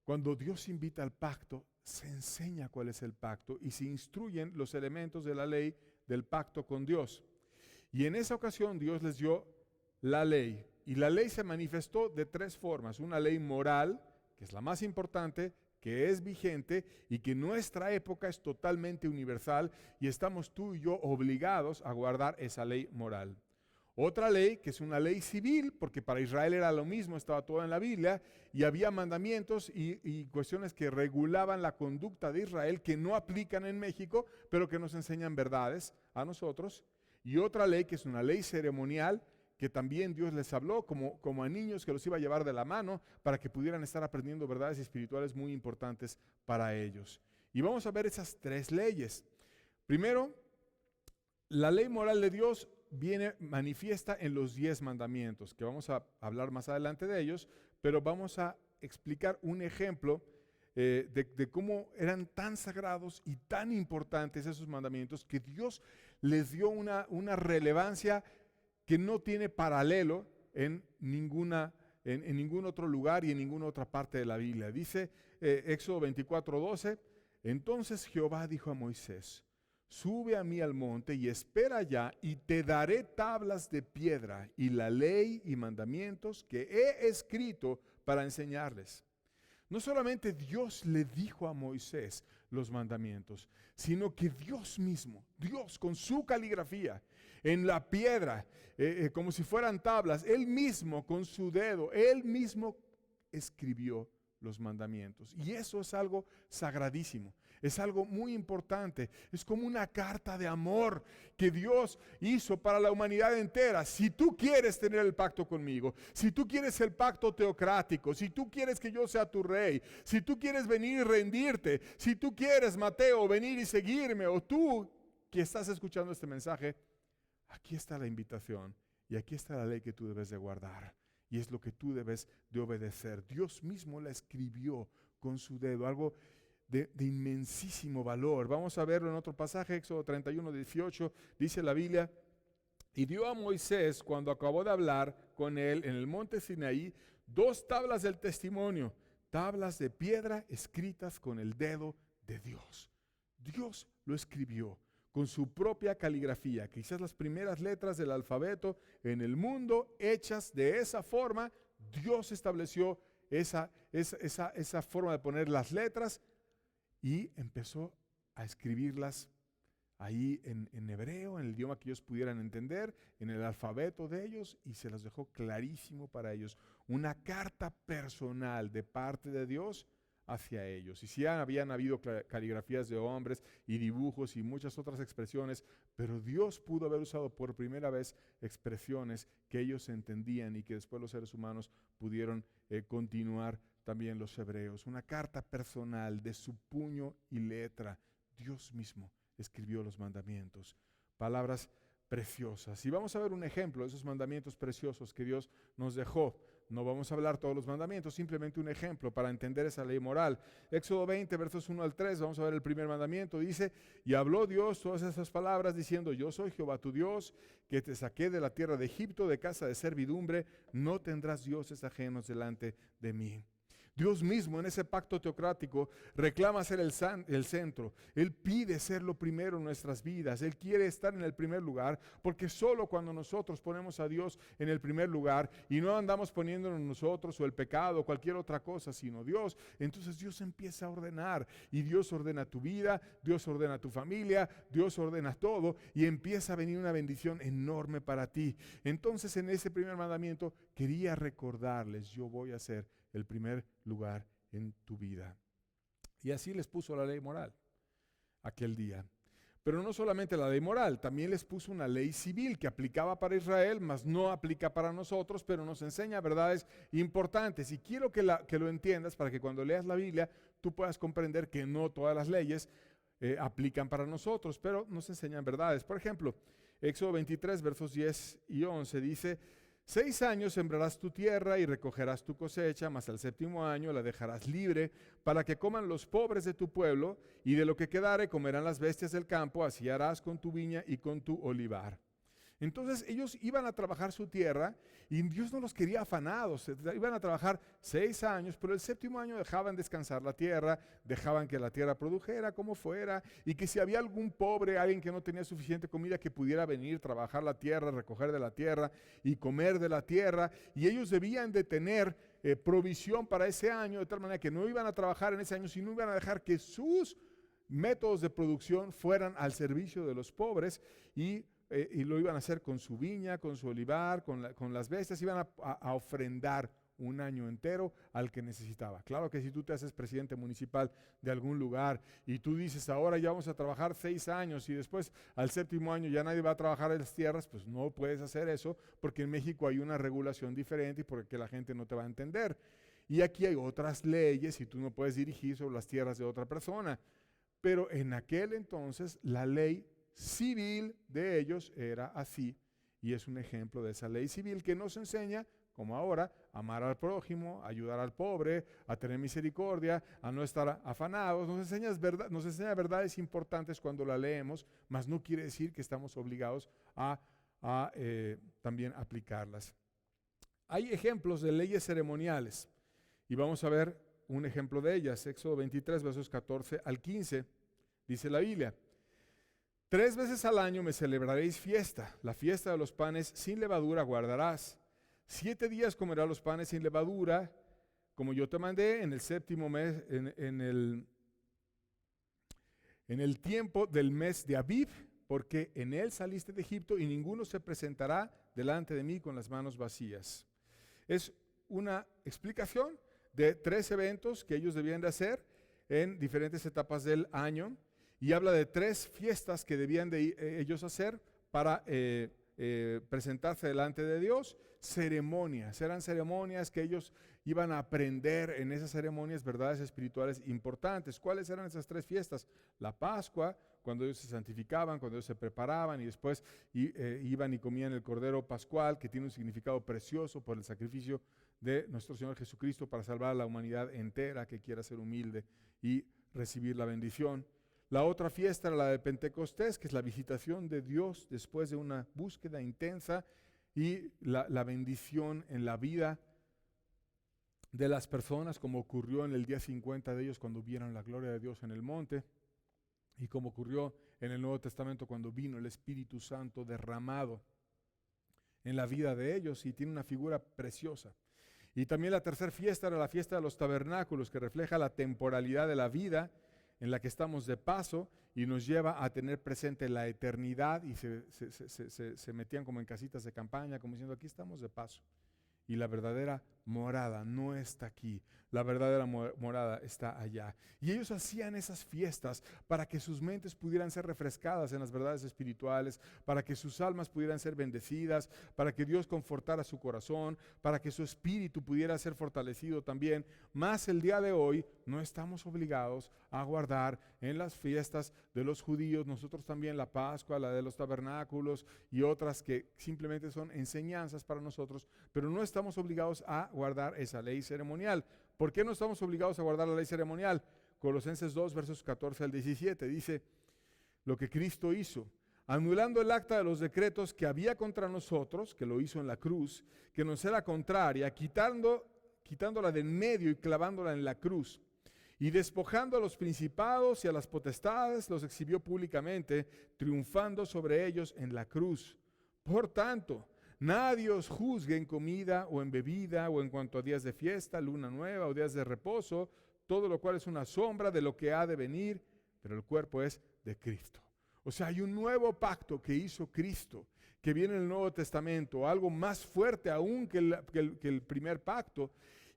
Cuando Dios invita al pacto, se enseña cuál es el pacto y se instruyen los elementos de la ley del pacto con Dios. Y en esa ocasión Dios les dio la ley. Y la ley se manifestó de tres formas. Una ley moral, que es la más importante, que es vigente y que en nuestra época es totalmente universal, y estamos tú y yo obligados a guardar esa ley moral. Otra ley, que es una ley civil, porque para Israel era lo mismo, estaba todo en la Biblia, y había mandamientos y cuestiones que regulaban la conducta de Israel, que no aplican en México, pero que nos enseñan verdades a nosotros. Y otra ley, que es una ley ceremonial, que también Dios les habló como a niños, que los iba a llevar de la mano para que pudieran estar aprendiendo verdades espirituales muy importantes para ellos. Y vamos a ver esas tres leyes. Primero, la ley moral de Dios viene manifiesta en los 10 mandamientos, que vamos a hablar más adelante de ellos, pero vamos a explicar un ejemplo de cómo eran tan sagrados y tan importantes esos mandamientos, que Dios les dio una relevancia que no tiene paralelo en ningún otro lugar y en ninguna otra parte de la Biblia. Dice Éxodo 24:12, entonces Jehová dijo a Moisés, sube a mí al monte y espera allá, y te daré tablas de piedra y la ley y mandamientos que he escrito para enseñarles. No solamente Dios le dijo a Moisés los mandamientos, sino que Dios mismo, Dios con su caligrafía en la piedra, como si fueran tablas, Él mismo con su dedo, Él mismo escribió los mandamientos. Y eso es algo sagradísimo, es algo muy importante, es como una carta de amor que Dios hizo para la humanidad entera. Si tú quieres tener el pacto conmigo, si tú quieres el pacto teocrático, si tú quieres que yo sea tu rey, si tú quieres venir y rendirte, si tú quieres, Mateo, venir y seguirme, o tú que estás escuchando este mensaje, aquí está la invitación y aquí está la ley que tú debes de guardar. Y es lo que tú debes de obedecer. Dios mismo la escribió con su dedo, algo de inmensísimo valor. Vamos a verlo en otro pasaje, Éxodo 31:18, dice la Biblia, y dio a Moisés, cuando acabó de hablar con él en el monte Sinaí, 2 tablas del testimonio, tablas de piedra escritas con el dedo de Dios. Dios lo escribió con su propia caligrafía, quizás las primeras letras del alfabeto en el mundo hechas de esa forma. Dios estableció esa forma de poner las letras y empezó a escribirlas ahí en hebreo, en el idioma que ellos pudieran entender, en el alfabeto de ellos, y se las dejó clarísimo para ellos. Una carta personal de parte de Dios hacia ellos. Y sí habían habido caligrafías de hombres y dibujos y muchas otras expresiones, pero Dios pudo haber usado por primera vez expresiones que ellos entendían y que después los seres humanos pudieron continuar también los hebreos. Una carta personal de su puño y letra. Dios mismo escribió los mandamientos. Palabras preciosas. Y vamos a ver un ejemplo de esos mandamientos preciosos que Dios nos dejó. No vamos a hablar todos los mandamientos, simplemente un ejemplo para entender esa ley moral. Éxodo 20, versos 1 al 3, vamos a ver el primer mandamiento. Dice, y habló Dios todas esas palabras diciendo, yo soy Jehová tu Dios, que te saqué de la tierra de Egipto, de casa de servidumbre, no tendrás dioses ajenos delante de mí. Dios mismo en ese pacto teocrático reclama ser el centro. Él pide ser lo primero en nuestras vidas. Él quiere estar en el primer lugar, porque solo cuando nosotros ponemos a Dios en el primer lugar y no andamos poniéndonos nosotros o el pecado o cualquier otra cosa, sino Dios, entonces Dios empieza a ordenar. Y Dios ordena tu vida, Dios ordena tu familia, Dios ordena todo y empieza a venir una bendición enorme para ti. Entonces en ese primer mandamiento quería recordarles, yo voy a ser el primer lugar en tu vida. Y así les puso la ley moral aquel día. Pero no solamente la ley moral, también les puso una ley civil que aplicaba para Israel, mas no aplica para nosotros, pero nos enseña verdades importantes. Y quiero que lo entiendas para que cuando leas la Biblia tú puedas comprender que no todas las leyes aplican para nosotros, pero nos enseñan verdades. Por ejemplo, Éxodo 23, versos 10 y 11 dice, 6 años sembrarás tu tierra y recogerás tu cosecha, mas al 7º año la dejarás libre para que coman los pobres de tu pueblo, y de lo que quedare comerán las bestias del campo, así harás con tu viña y con tu olivar. Entonces ellos iban a trabajar su tierra y Dios no los quería afanados, iban a trabajar 6 años, pero el 7º año dejaban descansar la tierra, dejaban que la tierra produjera como fuera y que si había algún pobre, alguien que no tenía suficiente comida, que pudiera venir, trabajar la tierra, recoger de la tierra y comer de la tierra, y ellos debían de tener provisión para ese año, de tal manera que no iban a trabajar en ese año, sino iban a dejar que sus métodos de producción fueran al servicio de los pobres y lo iban a hacer con su viña, con su olivar, con las bestias, iban a ofrendar un año entero al que necesitaba. Claro que si tú te haces presidente municipal de algún lugar y tú dices, ahora ya vamos a trabajar 6 años y después al 7º año ya nadie va a trabajar en las tierras, pues no puedes hacer eso porque en México hay una regulación diferente y porque la gente no te va a entender. Y aquí hay otras leyes y tú no puedes dirigir sobre las tierras de otra persona. Pero en aquel entonces la ley civil de ellos era así, y es un ejemplo de esa ley civil que nos enseña, como ahora, a amar al prójimo, a ayudar al pobre, a tener misericordia, a no estar afanados. Nos enseña verdades importantes cuando la leemos, mas no quiere decir que estamos obligados a también aplicarlas. Hay ejemplos de leyes ceremoniales y vamos a ver un ejemplo de ellas. Éxodo 23, versos 14 al 15, dice la Biblia. 3 veces al año me celebraréis fiesta, la fiesta de los panes sin levadura guardarás. 7 días comerás los panes sin levadura, como yo te mandé en el 7º mes, en el tiempo del mes de Abib, porque en él saliste de Egipto y ninguno se presentará delante de mí con las manos vacías. Es una explicación de 3 eventos que ellos debían de hacer en diferentes etapas del año. Y habla de 3 fiestas que debían de ellos hacer para presentarse delante de Dios. Ceremonias, eran ceremonias que ellos iban a aprender en esas ceremonias, verdades espirituales importantes. ¿Cuáles eran esas 3 fiestas? La Pascua, cuando ellos se santificaban, cuando ellos se preparaban y después iban y comían el Cordero Pascual, que tiene un significado precioso por el sacrificio de nuestro Señor Jesucristo para salvar a la humanidad entera que quiera ser humilde y recibir la bendición. La otra fiesta era la de Pentecostés, que es la visitación de Dios después de una búsqueda intensa y la bendición en la vida de las personas, como ocurrió en el día 50 de ellos cuando vieron la gloria de Dios en el monte, y como ocurrió en el Nuevo Testamento cuando vino el Espíritu Santo derramado en la vida de ellos, y tiene una figura preciosa. Y también la tercera fiesta era la fiesta de los tabernáculos, que refleja la temporalidad de la vida en la que estamos de paso y nos lleva a tener presente la eternidad, y se metían como en casitas de campaña, como diciendo, aquí estamos de paso y la verdadera morada no está aquí, La verdadera morada está allá. Y ellos hacían esas fiestas para que sus mentes pudieran ser refrescadas en las verdades espirituales, para que sus almas pudieran ser bendecidas, para que Dios confortara su corazón, para que su espíritu pudiera ser fortalecido también. Más el día de hoy no estamos obligados a guardar en las fiestas de los judíos, nosotros también la Pascua, la de los tabernáculos y otras que simplemente son enseñanzas para nosotros, pero no estamos obligados a guardar esa ley ceremonial. ¿Por qué no estamos obligados a guardar la ley ceremonial? Colosenses 2, versos 14 al 17, dice lo que Cristo hizo, anulando el acta de los decretos que había contra nosotros, que lo hizo en la cruz, que nos era contraria, quitándola de en medio y clavándola en la cruz. Y despojando a los principados y a las potestades, los exhibió públicamente, triunfando sobre ellos en la cruz. Por tanto, nadie os juzgue en comida o en bebida o en cuanto a días de fiesta, luna nueva o días de reposo, todo lo cual es una sombra de lo que ha de venir, pero el cuerpo es de Cristo. O sea, hay un nuevo pacto que hizo Cristo, que viene en el Nuevo Testamento, algo más fuerte aún que el primer pacto,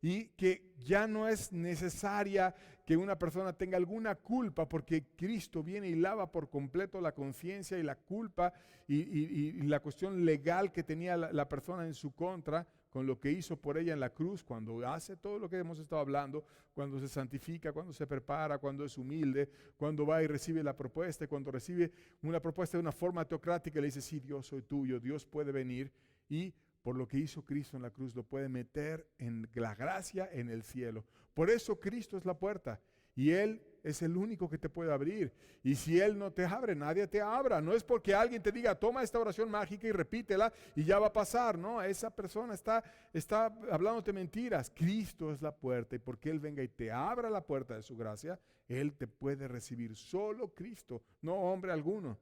y que ya no es necesaria que una persona tenga alguna culpa, porque Cristo viene y lava por completo la conciencia y la culpa y la cuestión legal que tenía la persona en su contra con lo que hizo por ella en la cruz, cuando hace todo lo que hemos estado hablando, cuando se santifica, cuando se prepara, cuando es humilde, cuando va y recibe la propuesta, cuando recibe una propuesta de una forma teocrática, le dice, sí, Dios soy tuyo, Dios puede venir, y por lo que hizo Cristo en la cruz lo puede meter en la gracia en el cielo. Por eso Cristo es la puerta y Él es el único que te puede abrir. Y si Él no te abre, nadie te abra. No es porque alguien te diga, toma esta oración mágica y repítela y ya va a pasar. No, esa persona está hablándote mentiras. Cristo es la puerta y porque Él venga y te abra la puerta de su gracia, Él te puede recibir. Solo Cristo, no hombre alguno.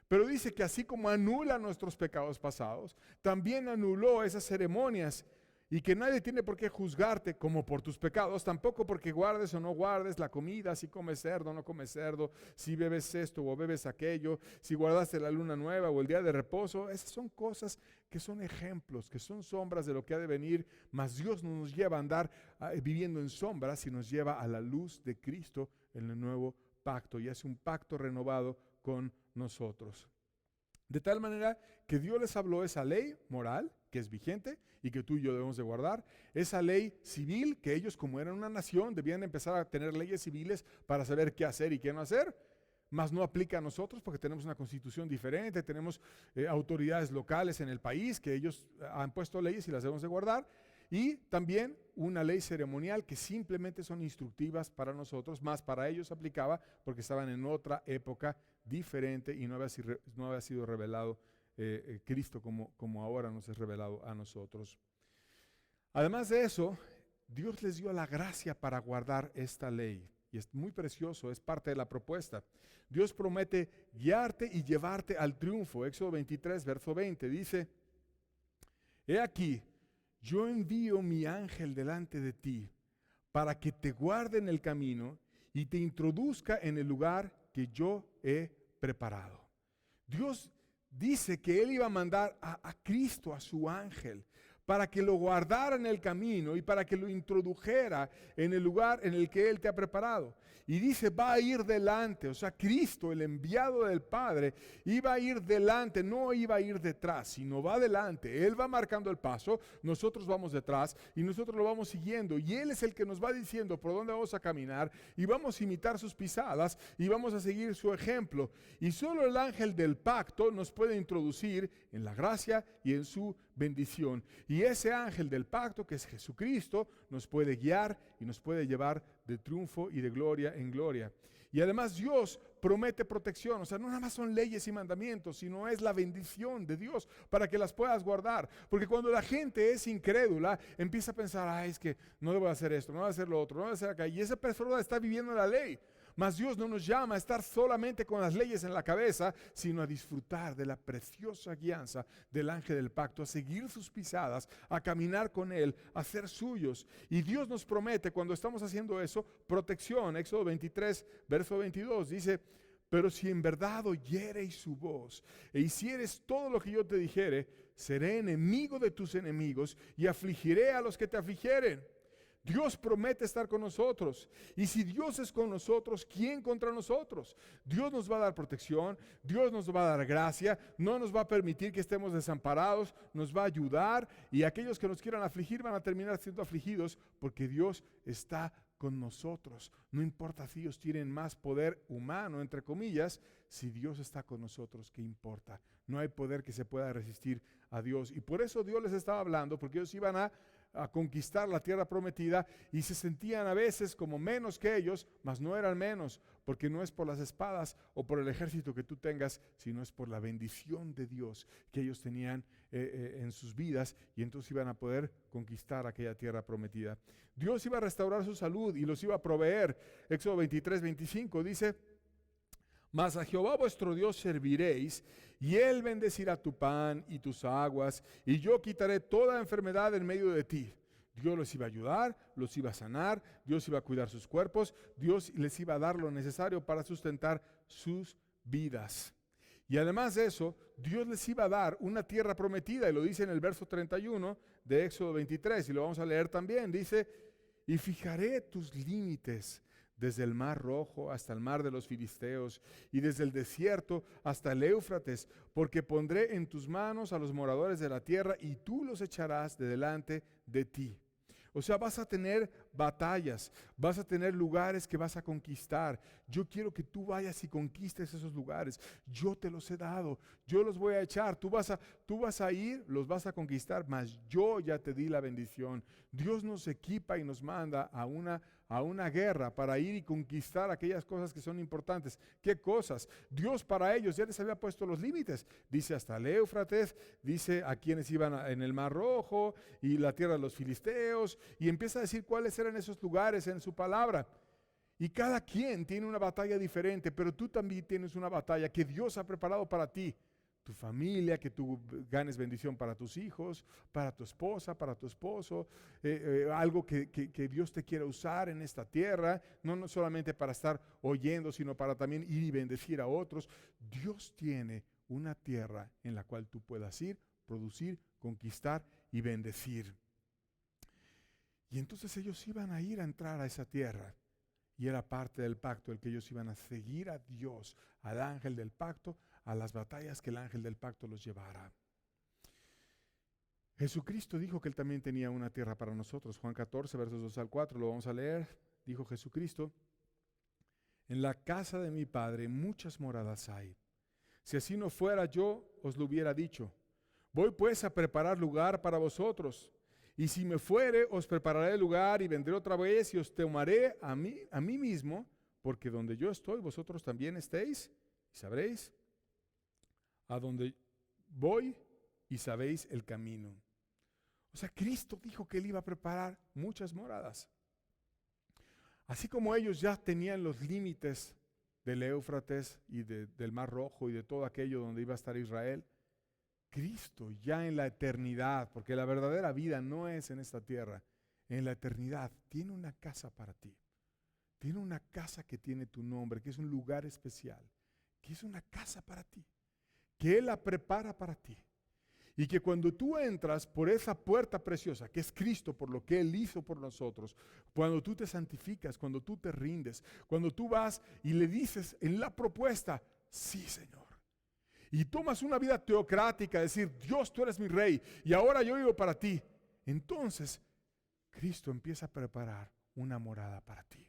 Pero dice que así como anula nuestros pecados pasados, también anuló esas ceremonias y que nadie tiene por qué juzgarte como por tus pecados, tampoco porque guardes o no guardes la comida, si comes cerdo o no comes cerdo, si bebes esto o bebes aquello, si guardaste la luna nueva o el día de reposo. Esas son cosas que son ejemplos, que son sombras de lo que ha de venir, mas Dios no nos lleva a andar viviendo en sombras, sino nos lleva a la luz de Cristo en el nuevo pacto y hace un pacto renovado con nosotros. De tal manera que Dios les habló esa ley moral que es vigente y que tú y yo debemos de guardar, esa ley civil que ellos, como eran una nación, debían empezar a tener leyes civiles para saber qué hacer y qué no hacer, mas no aplica a nosotros porque tenemos una constitución diferente, tenemos autoridades locales en el país que ellos han puesto leyes y las debemos de guardar. Y también una ley ceremonial que simplemente son instructivas para nosotros, más para ellos aplicaba porque estaban en otra época diferente y no había sido revelado Cristo como ahora nos es revelado a nosotros. Además de eso, Dios les dio la gracia para guardar esta ley. Y es muy precioso, es parte de la propuesta. Dios promete guiarte y llevarte al triunfo. Éxodo 23, verso 20 dice, he aquí, yo envío mi ángel delante de ti para que te guarde en el camino y te introduzca en el lugar que yo he preparado. Dios dice que Él iba a mandar a Cristo, a su ángel, para que lo guardara en el camino y para que lo introdujera en el lugar en el que Él te ha preparado. Y dice, va a ir delante, o sea, Cristo, el enviado del Padre, iba a ir delante, no iba a ir detrás, sino va delante. Él va marcando el paso, nosotros vamos detrás y nosotros lo vamos siguiendo. Y Él es el que nos va diciendo por dónde vamos a caminar y vamos a imitar sus pisadas y vamos a seguir su ejemplo. Y solo el ángel del pacto nos puede introducir en la gracia y en su bendición. Y ese ángel del pacto, que es Jesucristo, nos puede guiar y nos puede llevar de triunfo y de gloria en gloria. Y además Dios promete protección, o sea, no nada más son leyes y mandamientos, sino es la bendición de Dios para que las puedas guardar. Porque cuando la gente es incrédula, empieza a pensar, ay, es que no debo hacer esto, no debo hacer lo otro, no debo hacer acá. Y esa persona está viviendo la ley. Mas Dios no nos llama a estar solamente con las leyes en la cabeza, sino a disfrutar de la preciosa guianza del ángel del pacto, a seguir sus pisadas, a caminar con Él, a ser suyos. Y Dios nos promete, cuando estamos haciendo eso, protección. Éxodo 23, verso 22, dice, pero si en verdad oyereis su voz e hicieres todo lo que yo te dijere, seré enemigo de tus enemigos y afligiré a los que te afligieren. Dios promete estar con nosotros. Y si Dios es con nosotros, ¿quién contra nosotros? Dios nos va a dar protección, Dios nos va a dar gracia, no nos va a permitir que estemos desamparados, nos va a ayudar, y aquellos que nos quieran afligir van a terminar siendo afligidos porque Dios está con nosotros. No importa si ellos tienen más poder humano, entre comillas, si Dios está con nosotros, ¿qué importa? No hay poder que se pueda resistir a Dios. Y por eso Dios les estaba hablando, porque ellos iban a conquistar la tierra prometida y se sentían a veces como menos que ellos, mas no eran menos, porque no es por las espadas o por el ejército que tú tengas, sino es por la bendición de Dios que ellos tenían en sus vidas, y entonces iban a poder conquistar aquella tierra prometida. Dios iba a restaurar su salud y los iba a proveer. Éxodo 23:25 dice: mas a Jehová vuestro Dios serviréis, y Él bendecirá tu pan y tus aguas, y yo quitaré toda enfermedad en medio de ti. Dios los iba a ayudar, los iba a sanar, Dios iba a cuidar sus cuerpos, Dios les iba a dar lo necesario para sustentar sus vidas. Y además de eso, Dios les iba a dar una tierra prometida, y lo dice en el verso 31 de Éxodo 23, y lo vamos a leer también. Dice: y fijaré tus límites desde el mar Rojo hasta el mar de los Filisteos, y desde el desierto hasta el Éufrates, porque pondré en tus manos a los moradores de la tierra, y tú los echarás de delante de ti. O sea, vas a tener batallas, vas a tener lugares que vas a conquistar. Yo quiero que tú vayas y conquistes esos lugares. Yo te los he dado, yo los voy a echar. Tú vas a ir, los vas a conquistar, mas yo ya te di la bendición. Dios nos equipa y nos manda a una guerra para ir y conquistar aquellas cosas que son importantes. ¿Qué cosas? Dios para ellos ya les había puesto los límites. Dice hasta el Éufrates, dice a quienes iban en el Mar Rojo y la tierra de los filisteos, y empieza a decir cuáles eran esos lugares en su palabra. Y cada quien tiene una batalla diferente, pero tú también tienes una batalla que Dios ha preparado para ti. Tu familia, que tú ganes bendición para tus hijos, para tu esposa, para tu esposo, algo que Dios te quiera usar en esta tierra, no solamente para estar oyendo, sino para también ir y bendecir a otros. Dios tiene una tierra en la cual tú puedas ir, producir, conquistar y bendecir. Y entonces ellos iban a ir a entrar a esa tierra, y era parte del pacto el que ellos iban a seguir a Dios, al ángel del pacto, a las batallas que el ángel del pacto los llevara. Jesucristo dijo que Él también tenía una tierra para nosotros. Juan 14, versos 2 al 4, lo vamos a leer. Dijo Jesucristo: en la casa de mi Padre muchas moradas hay. Si así no fuera, yo os lo hubiera dicho. Voy pues a preparar lugar para vosotros. Y si me fuere, os prepararé lugar, y vendré otra vez y os tomaré a mí mismo, porque donde yo estoy, vosotros también estéis, y sabréis a dónde voy, y sabéis el camino. O sea, Cristo dijo que Él iba a preparar muchas moradas. Así como ellos ya tenían los límites del Éufrates y del Mar Rojo y de todo aquello donde iba a estar Israel, Cristo ya en la eternidad, porque la verdadera vida no es en esta tierra, en la eternidad tiene una casa para ti. Tiene una casa que tiene tu nombre, que es un lugar especial, que es una casa para ti, que Él la prepara para ti. Y que cuando tú entras por esa puerta preciosa, que es Cristo, por lo que Él hizo por nosotros, cuando tú te santificas, cuando tú te rindes, cuando tú vas y le dices en la propuesta: sí, Señor. Y tomas una vida teocrática, decir: Dios, tú eres mi rey y ahora yo vivo para ti. Entonces, Cristo empieza a preparar una morada para ti.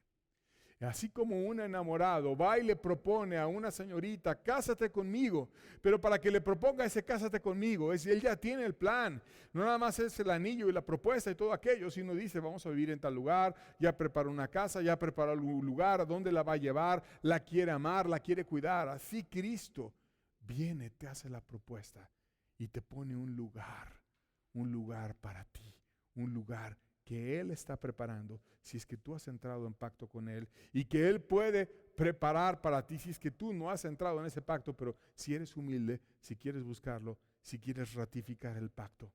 Así como un enamorado va y le propone a una señorita: cásate conmigo, pero para que le proponga ese cásate conmigo, él ya tiene el plan. No nada más es el anillo y la propuesta y todo aquello, sino dice: vamos a vivir en tal lugar, ya preparó una casa, ya preparó un lugar, a dónde la va a llevar, la quiere amar, la quiere cuidar. Así Cristo viene, te hace la propuesta y te pone un lugar para ti, un lugar que Él está preparando si es que tú has entrado en pacto con Él, y que Él puede preparar para ti si es que tú no has entrado en ese pacto, pero si eres humilde, si quieres buscarlo, si quieres ratificar el pacto.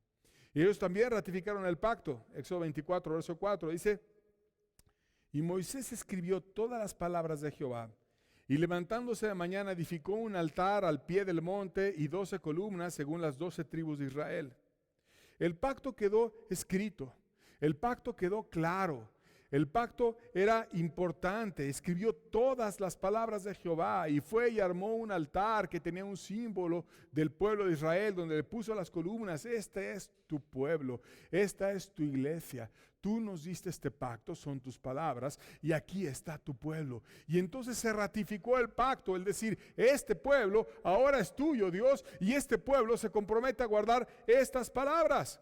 Y ellos también ratificaron el pacto. Éxodo 24, verso 4 dice: y Moisés escribió todas las palabras de Jehová, y levantándose de mañana edificó un altar al pie del monte y 12 columnas según las 12 tribus de Israel. El pacto quedó escrito. El pacto quedó claro. El pacto era importante. Escribió todas las palabras de Jehová y fue y armó un altar que tenía un símbolo del pueblo de Israel, donde le puso las columnas. Este es tu pueblo, esta es tu iglesia. Tú nos diste este pacto, son tus palabras, y aquí está tu pueblo. Y entonces se ratificó el pacto, es decir, este pueblo ahora es tuyo, Dios, y este pueblo se compromete a guardar estas palabras.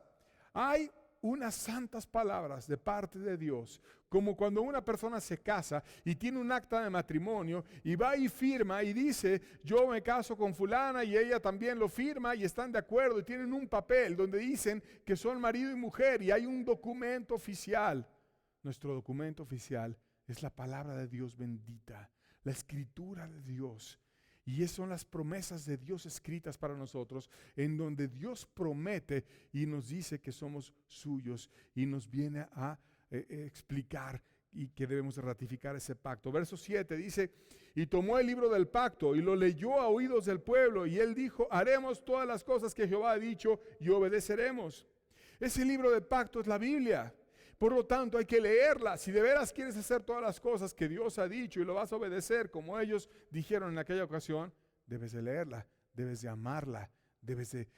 Hay unas santas palabras de parte de Dios, como cuando una persona se casa y tiene un acta de matrimonio y va y firma y dice, yo me caso con fulana, y ella también lo firma y están de acuerdo y tienen un papel donde dicen que son marido y mujer y hay un documento oficial. Nuestro documento oficial es la palabra de Dios bendita, la escritura de Dios. Y esas son las promesas de Dios escritas para nosotros, en donde Dios promete y nos dice que somos suyos y nos viene a explicar y que debemos ratificar ese pacto. Verso 7 dice, y tomó el libro del pacto y lo leyó a oídos del pueblo, y él dijo, haremos todas las cosas que Jehová ha dicho y obedeceremos. Ese libro del pacto es la Biblia. Por lo tanto, hay que leerla. Si de veras quieres hacer todas las cosas que Dios ha dicho y lo vas a obedecer como ellos dijeron en aquella ocasión, debes de leerla, debes de amarla, debes de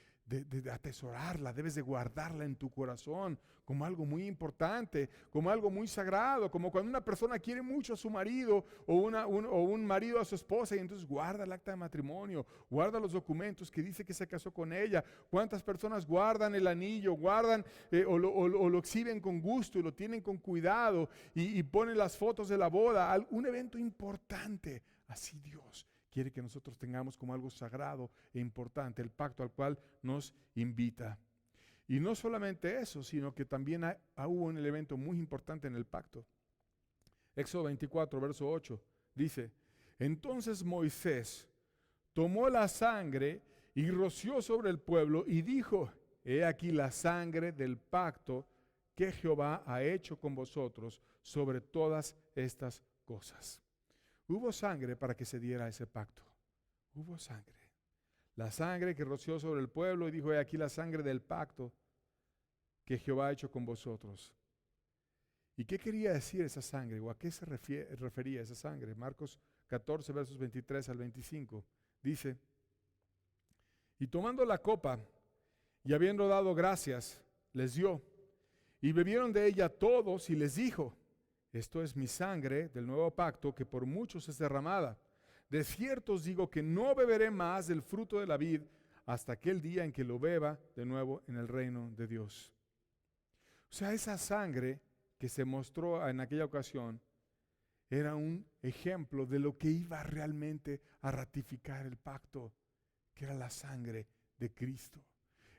atesorarla, debes de guardarla en tu corazón como algo muy importante, como algo muy sagrado, como cuando una persona quiere mucho a su marido o un marido a su esposa, y entonces guarda el acta de matrimonio, guarda los documentos que dice que se casó con ella. ¿Cuántas personas guardan el anillo, guardan o lo exhiben con gusto y lo tienen con cuidado y ponen las fotos de la boda? Un evento importante. Así Dios quiere que nosotros tengamos como algo sagrado e importante el pacto al cual nos invita. Y no solamente eso, sino que también hubo un elemento muy importante en el pacto. Éxodo 24, verso 8, dice, entonces Moisés tomó la sangre y roció sobre el pueblo y dijo, he aquí la sangre del pacto que Jehová ha hecho con vosotros sobre todas estas cosas. Hubo sangre para que se diera ese pacto. Hubo sangre. La sangre que roció sobre el pueblo y dijo, he aquí la sangre del pacto que Jehová ha hecho con vosotros. ¿Y qué quería decir esa sangre? ¿O a qué se refería esa sangre? Marcos 14, versos 23 al 25. Dice, y tomando la copa y habiendo dado gracias, les dio. Y bebieron de ella todos y les dijo, esto es mi sangre del nuevo pacto que por muchos es derramada. De cierto os digo que no beberé más del fruto de la vid hasta aquel día en que lo beba de nuevo en el reino de Dios. O sea, esa sangre que se mostró en aquella ocasión era un ejemplo de lo que iba realmente a ratificar el pacto, que era la sangre de Cristo.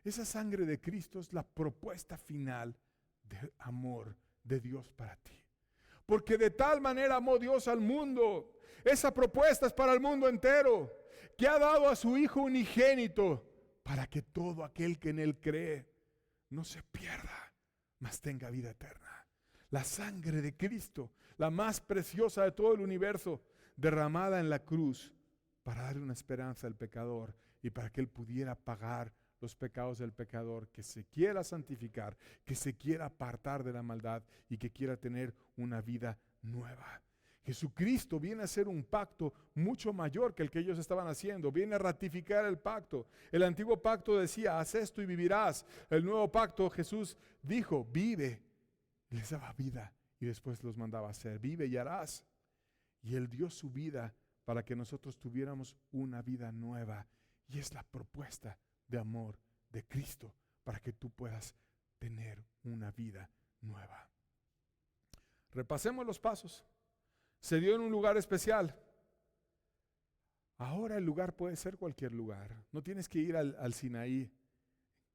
Esa sangre de Cristo es la propuesta final del amor de Dios para ti. Porque de tal manera amó Dios al mundo. Esa propuesta es para el mundo entero, que ha dado a su Hijo unigénito para que todo aquel que en Él cree no se pierda, mas tenga vida eterna. La sangre de Cristo, la más preciosa de todo el universo, derramada en la cruz para darle una esperanza al pecador y para que Él pudiera pagar los pecados del pecador, que se quiera santificar, que se quiera apartar de la maldad y que quiera tener una vida nueva. Jesucristo viene a hacer un pacto mucho mayor que el que ellos estaban haciendo. Viene a ratificar el pacto. El antiguo pacto decía, haz esto y vivirás. El nuevo pacto, Jesús dijo, vive. Les daba vida y después los mandaba a hacer, vive y harás. Y Él dio su vida para que nosotros tuviéramos una vida nueva. Y es la propuesta de amor de Cristo para que tú puedas tener una vida nueva. Repasemos los pasos. Se dio en un lugar especial. Ahora el lugar puede ser cualquier lugar. No tienes que ir al Sinaí.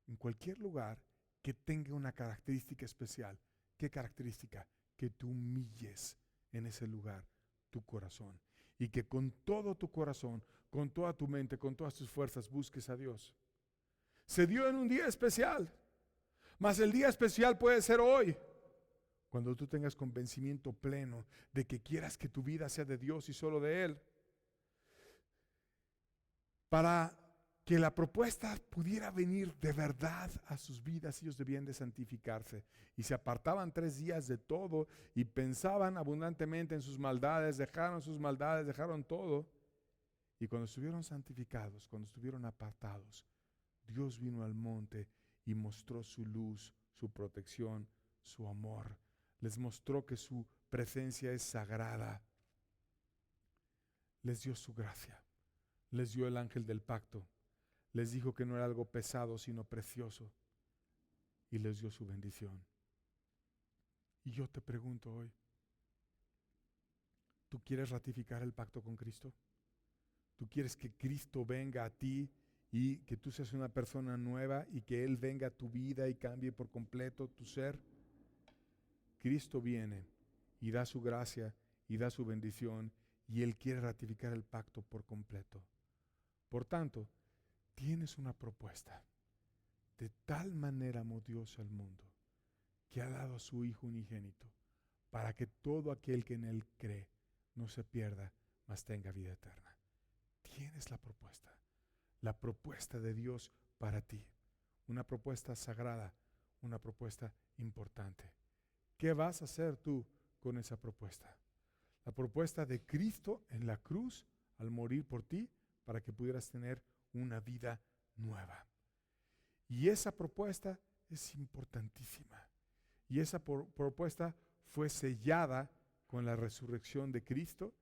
En cualquier lugar que tenga una característica especial. ¿Qué característica? Que tú humilles en ese lugar tu corazón. Y que con todo tu corazón, con toda tu mente, con todas tus fuerzas busques a Dios. Se dio en un día especial. Mas el día especial puede ser hoy. Cuando tú tengas convencimiento pleno de que quieras que tu vida sea de Dios y solo de Él. Para que la propuesta pudiera venir de verdad a sus vidas, ellos debían de santificarse. Y se apartaban 3 días de todo y pensaban abundantemente en sus maldades, dejaron todo. Y cuando estuvieron santificados, cuando estuvieron apartados, Dios vino al monte y mostró su luz, su protección, su amor. Les mostró que su presencia es sagrada. Les dio su gracia. Les dio el ángel del pacto. Les dijo que no era algo pesado, sino precioso. Y les dio su bendición. Y yo te pregunto hoy, ¿tú quieres ratificar el pacto con Cristo? ¿Tú quieres que Cristo venga a ti y que tú seas una persona nueva y que Él venga a tu vida y cambie por completo tu ser? Cristo viene y da su gracia y da su bendición y Él quiere ratificar el pacto por completo. Por tanto, tienes una propuesta. De tal manera amó Dios al mundo que ha dado a su Hijo unigénito para que todo aquel que en Él cree no se pierda, mas tenga vida eterna. Tienes la propuesta de Dios para ti, una propuesta sagrada, una propuesta importante. ¿Qué vas a hacer tú con esa propuesta? La propuesta de Cristo en la cruz al morir por ti para que pudieras tener una vida nueva. Y esa propuesta es importantísima. Y esa propuesta fue sellada con la resurrección de Cristo,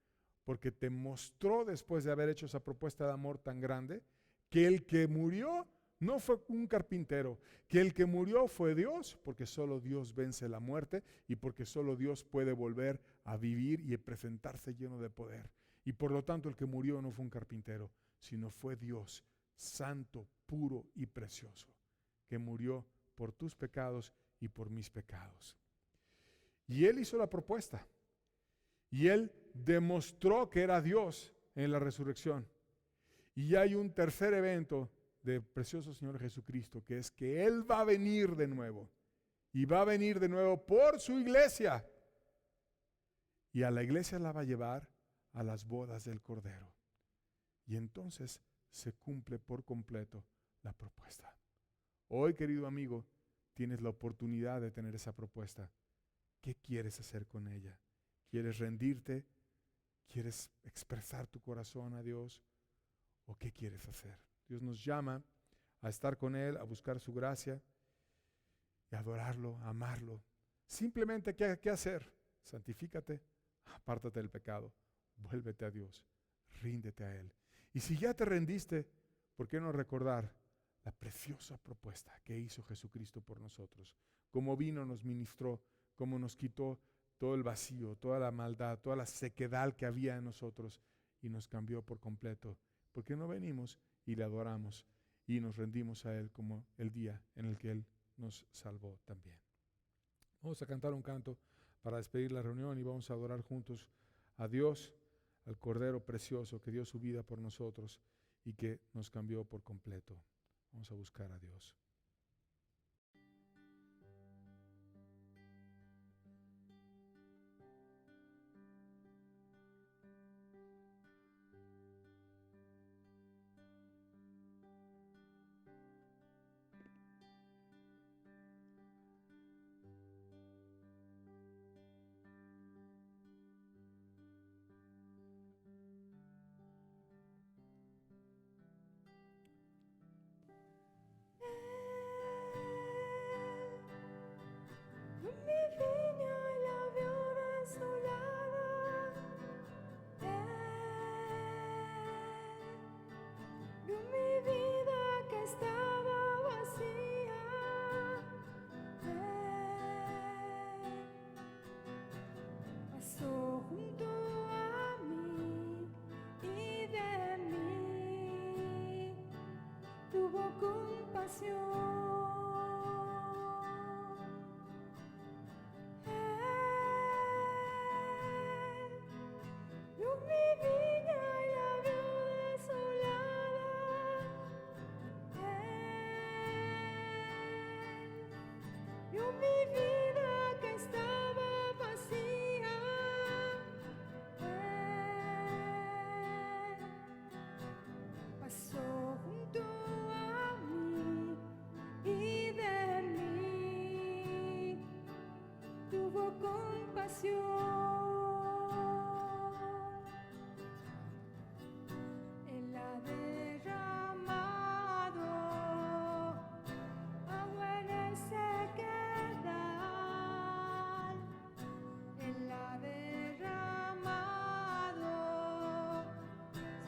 porque te mostró, después de haber hecho esa propuesta de amor tan grande, que el que murió no fue un carpintero, que el que murió fue Dios, porque solo Dios vence la muerte y porque solo Dios puede volver a vivir y presentarse lleno de poder. Y por lo tanto el que murió no fue un carpintero, sino fue Dios, santo, puro y precioso, que murió por tus pecados y por mis pecados. Y Él hizo la propuesta. Y Él demostró que era Dios en la resurrección. Y hay un tercer evento del precioso Señor Jesucristo, que es que Él va a venir de nuevo. Y va a venir de nuevo por su iglesia. Y a la iglesia la va a llevar a las bodas del Cordero. Y entonces se cumple por completo la propuesta. Hoy, querido amigo, tienes la oportunidad de tener esa propuesta. ¿Qué quieres hacer con ella? ¿Quieres rendirte? ¿Quieres expresar tu corazón a Dios? ¿O qué quieres hacer? Dios nos llama a estar con Él, a buscar su gracia y a adorarlo, a amarlo. Simplemente, ¿qué hacer? Santifícate, apártate del pecado, vuélvete a Dios, ríndete a Él. Y si ya te rendiste, ¿por qué no recordar la preciosa propuesta que hizo Jesucristo por nosotros? Cómo vino, nos ministró, cómo nos quitó todo el vacío, toda la maldad, toda la sequedad que había en nosotros y nos cambió por completo. ¿Por qué no venimos y le adoramos y nos rendimos a Él como el día en el que Él nos salvó también? Vamos a cantar un canto para despedir la reunión y vamos a adorar juntos a Dios, al Cordero precioso que dio su vida por nosotros y que nos cambió por completo. Vamos a buscar a Dios. Pasó junto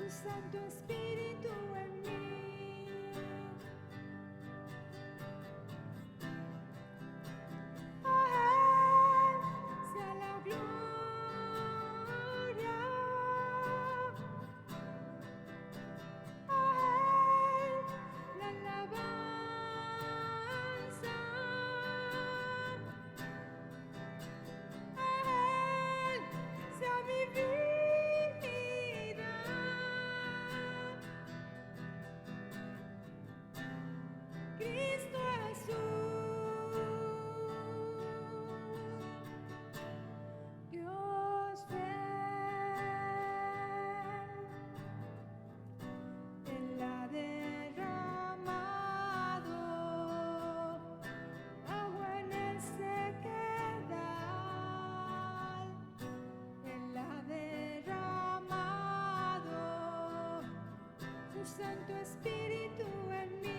Santo Espíritu en mí. A Él sea la gloria, a Él la alabanza, a Él sea mi vida. Cristo Jesús, Dios fiel, Él ha derramado agua en el sequedal, Él ha derramado su Santo Espíritu en mí.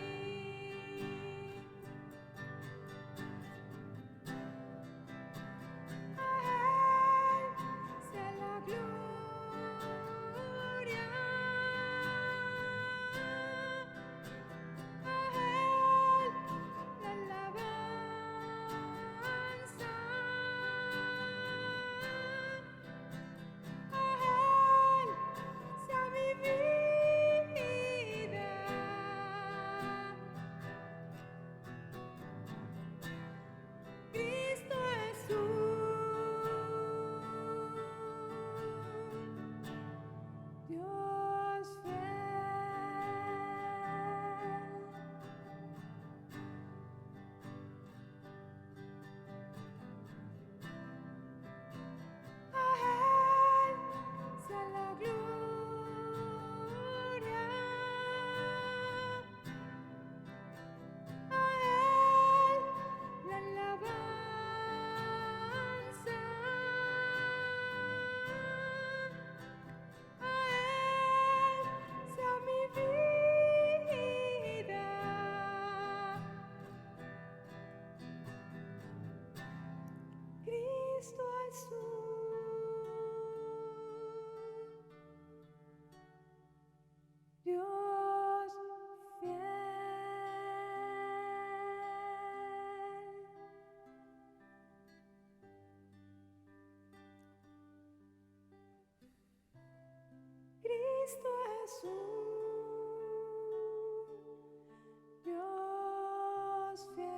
Cristo Jesús, Dios fiel. A Él sea la gloria, a Él la alabanza, a Él sea mi vida. Cristo Jesús, Dios fiel. Cristo Jesús, Dios fiel.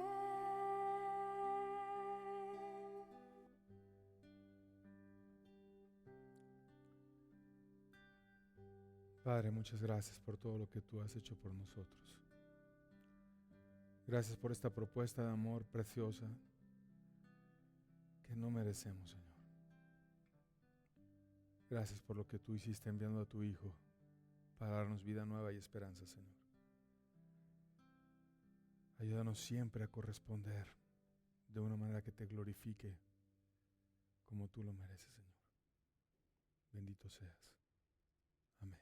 Padre, muchas gracias por todo lo que tú has hecho por nosotros. Gracias por esta propuesta de amor preciosa que no merecemos, Señor. Gracias por lo que tú hiciste enviando a tu Hijo para darnos vida nueva y esperanza, Señor. Ayúdanos siempre a corresponder de una manera que te glorifique como tú lo mereces, Señor. Bendito seas. Amén.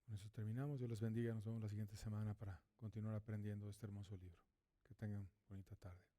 Con eso terminamos. Dios les bendiga. Nos vemos la siguiente semana para continuar aprendiendo este hermoso libro. Que tengan bonita tarde.